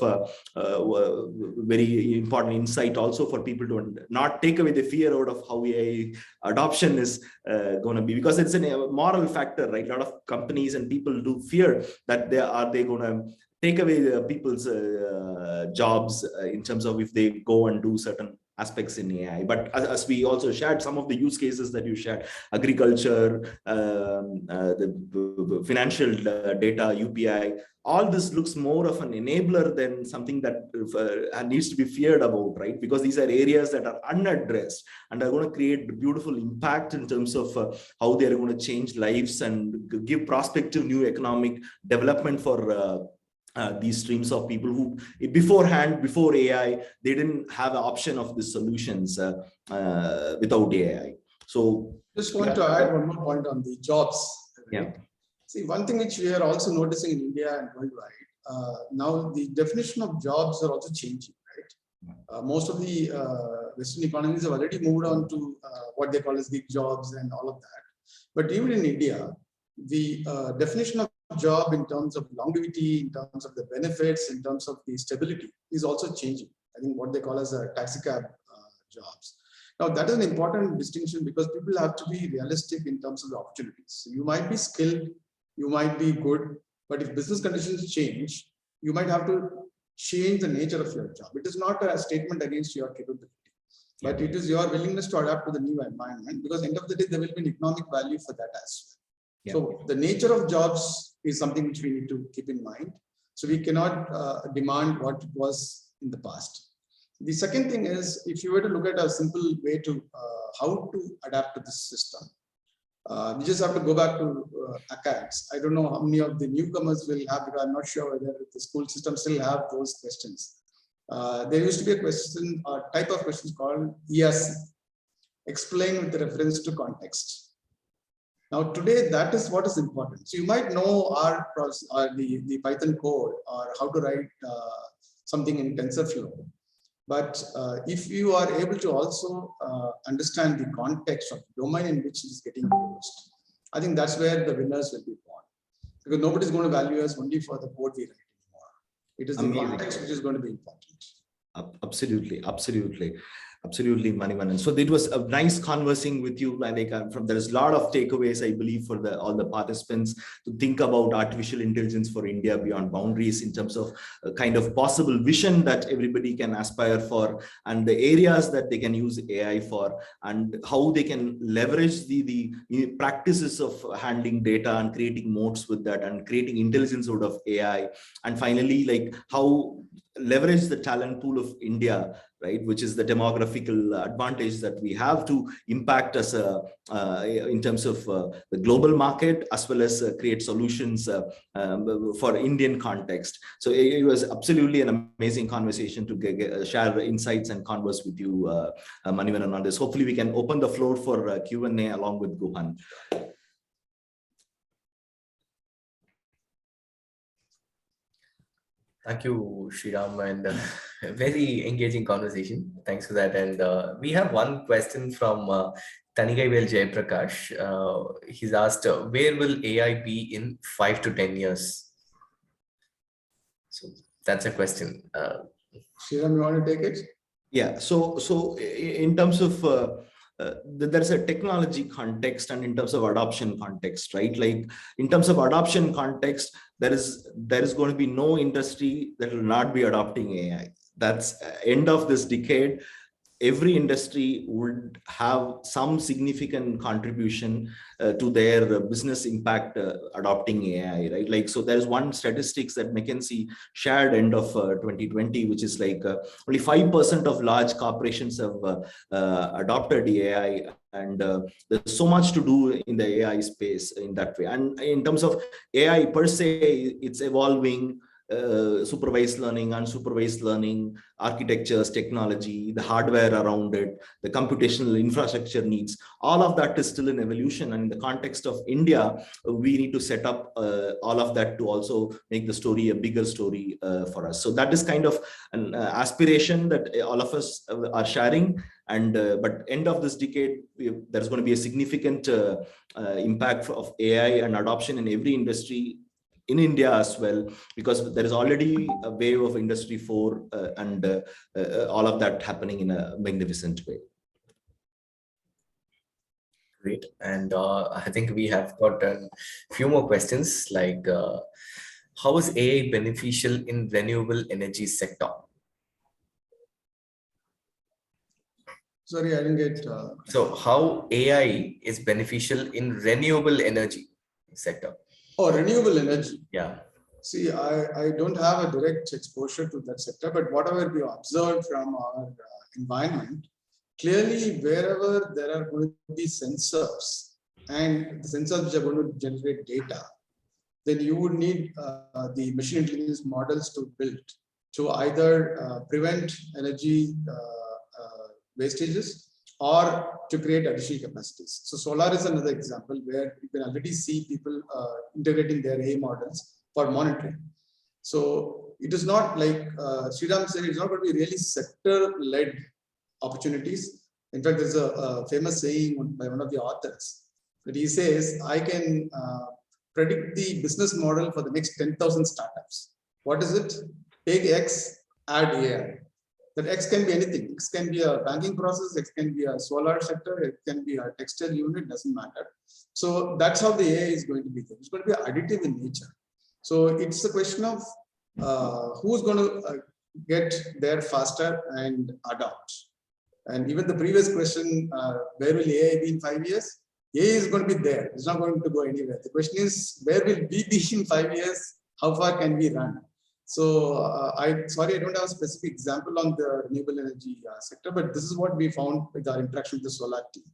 very important insight also for people to not take away the fear out of how AI adoption is going to be, because it's a moral factor, right? A lot of companies and people do fear that they going to take away the people's jobs in terms of if they go and do certain aspects in AI. But as we also shared, some of the use cases that you shared, agriculture, the financial data, UPI, all this looks more of an enabler than something that needs to be feared about, right? Because these are areas that are unaddressed and are going to create beautiful impact in terms of how they are going to change lives and give prospective new economic development for these streams of people who beforehand, before AI, they didn't have an option of the solutions without AI. So just want to add one more point on the jobs. Right? Yeah. See, one thing which we are also noticing in India and worldwide, now the definition of jobs are also changing, right? Most of the Western economies have already moved on to what they call as gig jobs and all of that. But even in India, the definition of job in terms of longevity, in terms of the benefits, in terms of the stability is also changing. I think what they call as a taxi cab jobs. Now that is an important distinction because people have to be realistic in terms of the opportunities. So you might be skilled, you might be good, but if business conditions change, you might have to change the nature of your job. It is not a statement against your capability, but it is your willingness to adapt to the new environment, because end of the day, there will be an economic value for that as well. So the nature of jobs is something which we need to keep in mind. So we cannot demand what it was in the past. The second thing is, if you were to look at a simple way to how to adapt to this system, we just have to go back to ACADS. I don't know how many of the newcomers will have, because I'm not sure whether the school system still have those questions. There used to be a question, or type of questions called ESC, explain with reference to context. Now today, that is what is important. So you might know our process, or the Python code, or how to write something in TensorFlow. But if you are able to also understand the context of the domain in which it is getting used, I think that's where the winners will be born. Because nobody is going to value us only for the code we write anymore. It is the context which is going to be important. Absolutely, absolutely. Absolutely, Manivan. So it was a nice conversing with you. Like there is a lot of takeaways, I believe, for all the participants to think about artificial intelligence for India beyond boundaries in terms of a kind of possible vision that everybody can aspire for, and the areas that they can use AI for, and how they can leverage the practices of handling data and creating modes with that and creating intelligence out of AI. And finally, like how leverage the talent pool of India, right, which is the demographical advantage that we have to impact us in terms of the global market, as well as create solutions for Indian context. So it was absolutely an amazing conversation to share insights and converse with you, Manivan, on this. Hopefully we can open the floor for Q&A along with Guhan. Thank you, Sriram, and a very engaging conversation. Thanks for that. And we have one question from Tanigaivel Jayaprakash. He's asked, where will AI be in 5 to 10 years? So that's a question. Sriram, you want to take it? Yeah, so in terms of there's a technology context and in terms of adoption context, right? Like in terms of adoption context, there is going to be no industry that will not be adopting AI. That's end of this decade. Every industry would have some significant contribution to their business impact adopting AI, right? Like, so there's one statistics that McKinsey shared end of 2020, which is like only 5% of large corporations have adopted AI, and there's so much to do in the AI space in that way. And in terms of AI per se, it's evolving. Supervised learning, unsupervised learning, architectures, technology, the hardware around it, the computational infrastructure needs, all of that is still in evolution. And in the context of India, we need to set up all of that to also make the story a bigger story for us. So that is kind of an aspiration that all of us are sharing. And but end of this decade, there's going to be a significant impact of AI and adoption in every industry in India as well, because there is already a wave of Industry 4 and all of that happening in a magnificent way. Great. And I think we have got a few more questions, like how is AI beneficial in renewable energy sector? Sorry, I didn't get. So how AI is beneficial in renewable energy sector? Oh, renewable energy. Yeah. See, I don't have a direct exposure to that sector, but whatever we observed from our environment, clearly wherever there are going to be sensors and the sensors which are going to generate data, then you would need the machine intelligence models to build to either prevent energy wastages or to create additional capacities. So solar is another example where you can already see people integrating their AI models for monitoring. So it is not like Sriram said, it's not going to be really sector-led opportunities. In fact, there's a famous saying by one of the authors that he says, I can predict the business model for the next 10,000 startups. What is it? Take X, add AI. That X can be anything. X can be a banking process, X can be a solar sector, it can be a textile unit, doesn't matter. So that's how the AI is going to be there. It's going to be additive in nature. So it's a question of who's going to get there faster and adopt. And even the previous question, where will AI be in 5 years? AI is going to be there. It's not going to go anywhere. The question is, where will we be in 5 years? How far can we run? So sorry, I don't have a specific example on the renewable energy sector, but this is what we found with our interaction with the solar team.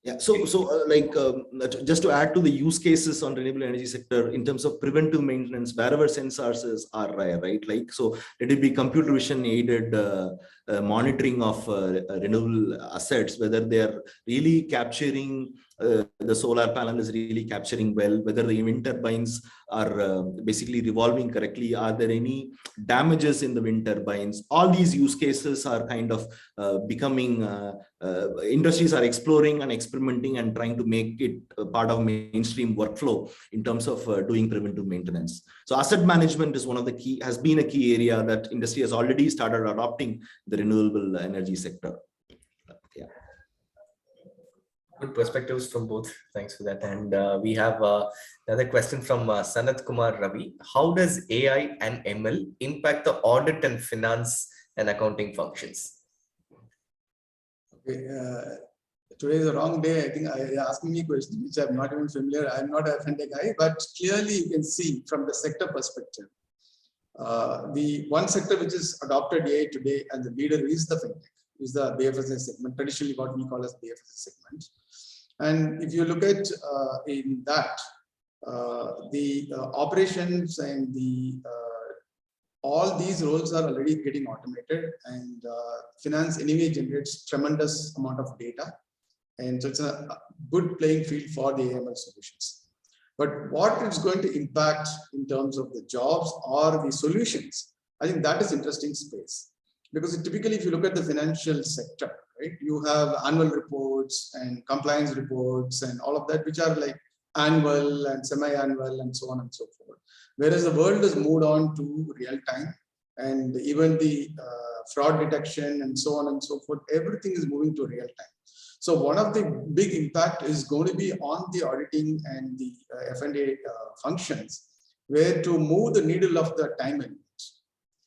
Yeah, just to add to the use cases on renewable energy sector in terms of preventive maintenance, wherever sensors are, right? Like, so let it be computer vision aided monitoring of renewable assets, whether they are really capturing the solar panel is really capturing well, whether the wind turbines are basically revolving correctly, are there any damages in the wind turbines? All these use cases are kind of becoming, industries are exploring and experimenting and trying to make it a part of mainstream workflow in terms of doing preventive maintenance. So asset management is one of the key, has been a key area that industry has already started adopting the renewable energy sector. Yeah. Good perspectives from both. Thanks for that. And we have another question from Sanat Kumar Ravi. How does AI and ML impact the audit and finance and accounting functions? Okay, today is a wrong day. I think you're asking me questions which I'm not even familiar. I'm not a fintech guy, but clearly you can see from the sector perspective, the one sector which is adopted AI today and the leader is the fintech, is the BFSI segment, traditionally what we call as BFSI segment. And if you look at in that, the operations and the all these roles are already getting automated, and finance anyway generates tremendous amount of data, and so it's a good playing field for the AML solutions. But what it's going to impact in terms of the jobs or the solutions, I think that is interesting space. Because typically, if you look at the financial sector, right, you have annual reports and compliance reports and all of that, which are like annual and semi-annual and so on and so forth. Whereas the world has moved on to real time, and even the fraud detection and so on and so forth, everything is moving to real time. So one of the big impact is going to be on the auditing and the F&A functions, where to move the needle of the time element.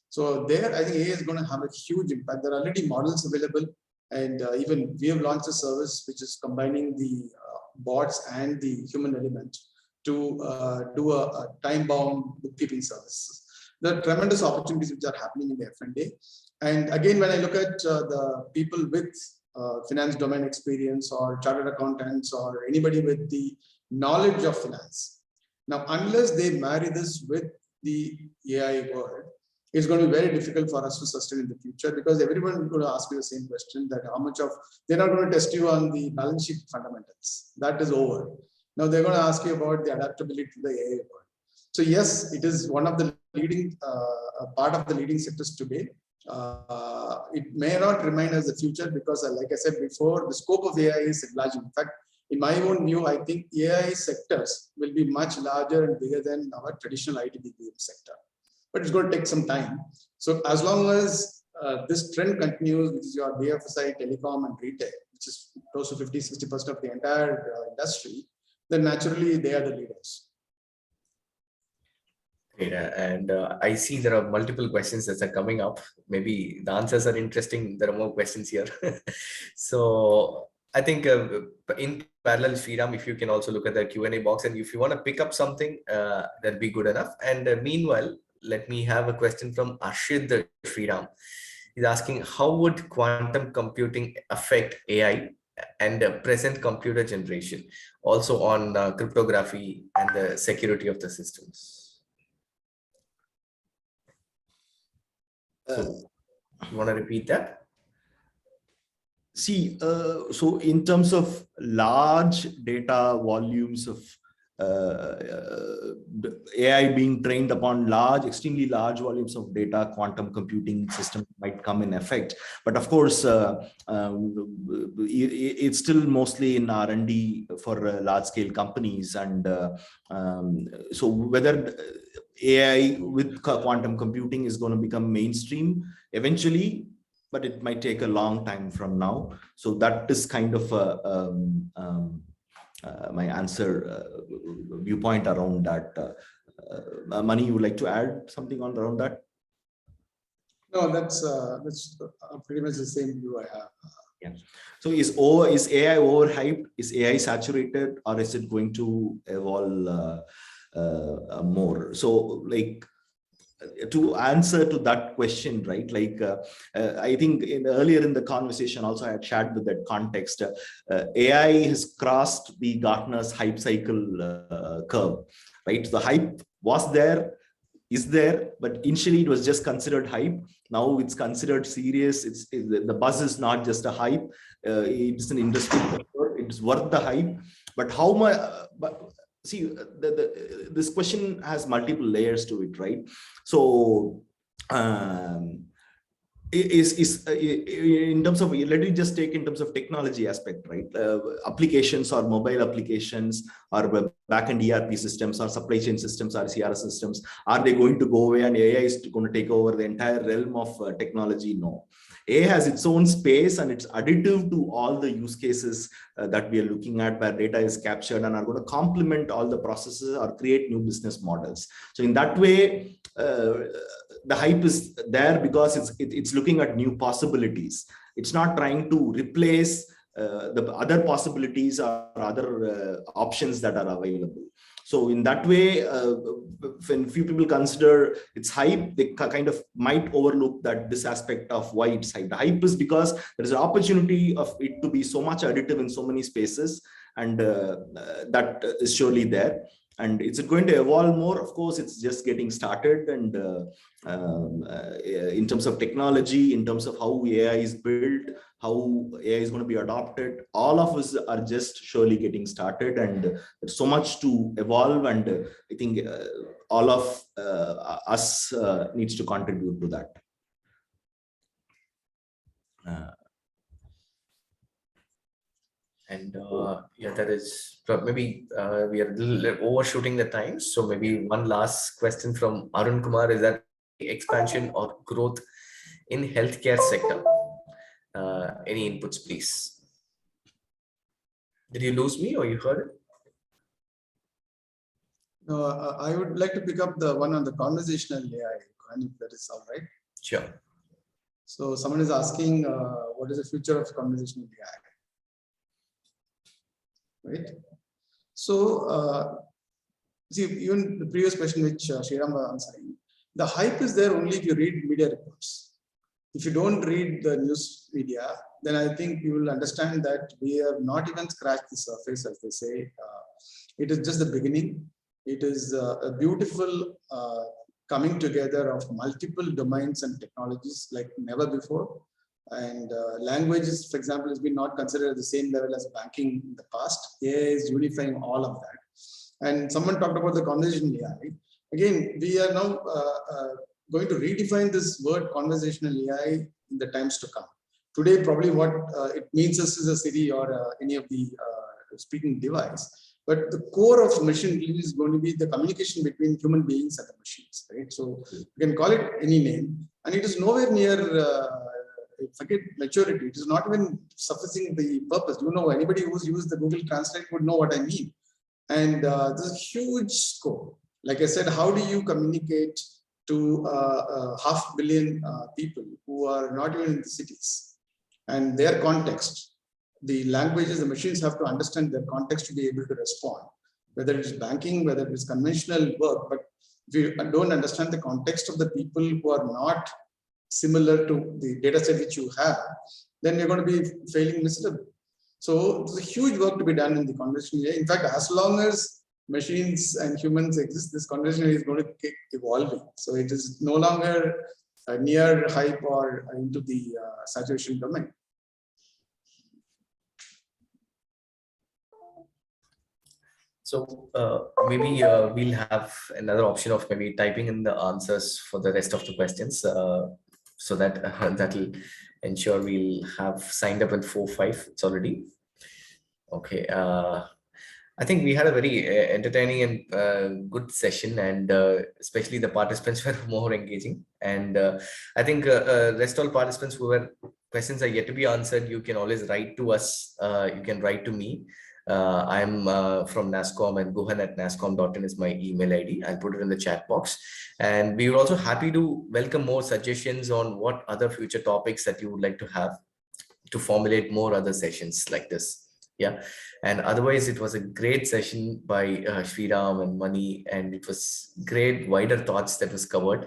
So there, I think AI is going to have a huge impact. There are already models available, and even we have launched a service which is combining the bots and the human element to do a time-bound bookkeeping service. There are tremendous opportunities which are happening in the F&A. And again, when I look at the people with finance domain experience or chartered accountants or anybody with the knowledge of finance, now unless they marry this with the AI world, it's going to be very difficult for us to sustain in the future, because everyone is going to ask you the same question, that how much of, they're not going to test you on the balance sheet fundamentals. That is over. Now they're going to ask you about the adaptability to the AI world. So yes, it is one of the leading, part of the leading sectors today. It may not remain as the future, because like I said before, the scope of AI is enlarging. In fact, in my own view, I think AI sectors will be much larger and bigger than our traditional IT/BPM sector. But it's going to take some time. So as long as this trend continues, which is your BFSI, telecom, and retail, which is close to 50–60% of the entire industry, then naturally they are the leaders. Great. And I see there are multiple questions that are coming up. Maybe the answers are interesting. There are more questions here. So I think in parallel, Sriram, if you can also look at the Q&A box, and if you want to pick up something, that'd be good enough. And meanwhile, let me have a question from Ashid Sriram. He's asking, how would quantum computing affect AI and present computer generation, also on cryptography and the security of the systems? So, you want to repeat that? See, so in terms of large data volumes of AI being trained upon extremely large volumes of data, quantum computing system might come in effect. But of course, it's still mostly in R&D for large-scale companies. And so whether AI with quantum computing is going to become mainstream eventually, but it might take a long time from now. So that is kind of my answer viewpoint around that. Mani, you would like to add something on around that? No, that's pretty much the same view I have. Yeah. So is AI overhyped? Is AI saturated, or is it going to evolve more? So, like, to answer to that question, right? Like, I think earlier in the conversation, also I had shared with that context. AI has crossed the Gartner's hype cycle curve, right? The hype was there, is there, but initially it was just considered hype. Now it's considered serious. The buzz is not just a hype. It's an industry factor. It's worth the hype. But how much? See, this question has multiple layers to it, right? So, in terms of, let me just take in terms of technology aspect, right? Applications or mobile applications or backend ERP systems or supply chain systems or CRS systems, are they going to go away and AI is going to take over the entire realm of technology? No. AI has its own space and it's additive to all the use cases that we are looking at, where data is captured and are going to complement all the processes or create new business models. So in that way, the hype is there because it's looking at new possibilities. It's not trying to replace the other possibilities or other options that are available. So in that way, when few people consider it's hype, they kind of might overlook this aspect of why it's hype. The hype is because there is an opportunity of it to be so much additive in so many spaces, and that is surely there. And is it going to evolve more? Of course, it's just getting started. And in terms of technology, in terms of how AI is built, how AI is going to be adopted, all of us are just surely getting started. And there's so much to evolve. And I think all of us needs to contribute to that. And yeah, that is maybe we are a little overshooting the time. So maybe one last question from Arun Kumar, is that expansion or growth in healthcare sector? Any inputs, please? Did you lose me or you heard it? No, I would like to pick up the one on the conversational AI, if that is all right. Sure. So someone is asking, what is the future of conversational AI? Right. So, see, even the previous question which Sriram was answering, the hype is there only if you read media reports. If you don't read the news media, then I think you will understand that we have not even scratched the surface, as they say. It is just the beginning. It is a beautiful coming together of multiple domains and technologies like never before. And languages, for example, has been not considered at the same level as banking in the past. AI is unifying all of that. And someone talked about the conversational AI. Again, we are now going to redefine this word conversational AI in the times to come. Today, probably what it means is a Siri or any of the speaking device. But the core of machine learning is going to be the communication between human beings and the machines, right? So you can call it any name, and it is nowhere near forget maturity. It is not even sufficing the purpose. You know, anybody who's used the Google Translate would know what I mean. And there's a huge scope. Like I said, how do you communicate to 500 million people who are not even in the cities and their context? The languages, the machines have to understand their context to be able to respond, whether it's banking, whether it's conventional work. But if you don't understand the context of the people who are not similar to the data set which you have, then you're going to be failing miserably. So there's a huge work to be done in the conversational AI. In fact, as long as machines and humans exist, this conversational AI is going to keep evolving. So it is no longer near hype or into the saturation domain. So maybe we'll have another option of maybe typing in the answers for the rest of the questions, so that that will ensure we'll have signed up at 4:05. It's already okay. I think we had a very entertaining and good session, and especially the participants were more engaging. And I think rest all participants who were questions are yet to be answered, you can always write to us. You can write to me. I'm from NASSCOM, and guhan@nasscom.in is my email ID. I'll put it in the chat box. And we were also happy to welcome more suggestions on what other future topics that you would like to have to formulate more other sessions like this. Yeah. And otherwise, it was a great session by Sriram and Mani, and it was great wider thoughts that was covered.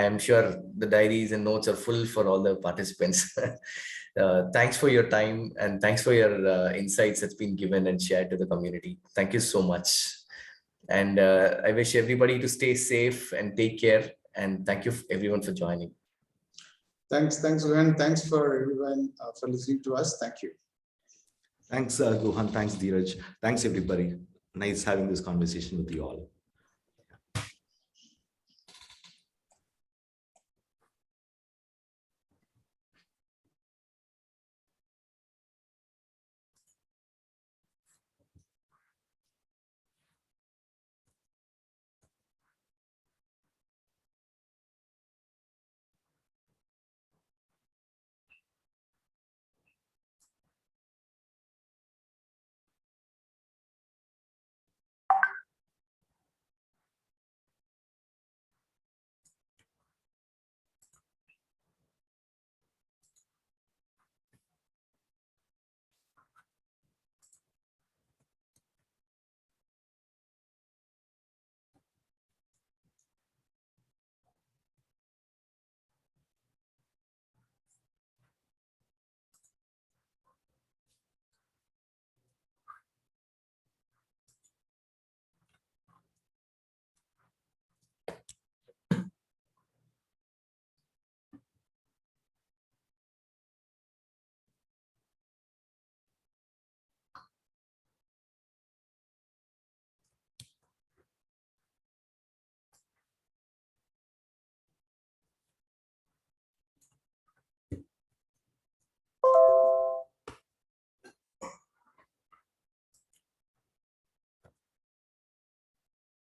I'm sure the diaries and notes are full for all the participants. Thanks for your time, and thanks for your insights that's been given and shared to the community. Thank you so much. And I wish everybody to stay safe and take care. And thank you everyone for joining. Thanks, Guhan. Thanks for everyone for listening to us. Thank you. Thanks, Guhan. Thanks, Dheeraj. Thanks, everybody. Nice having this conversation with you all.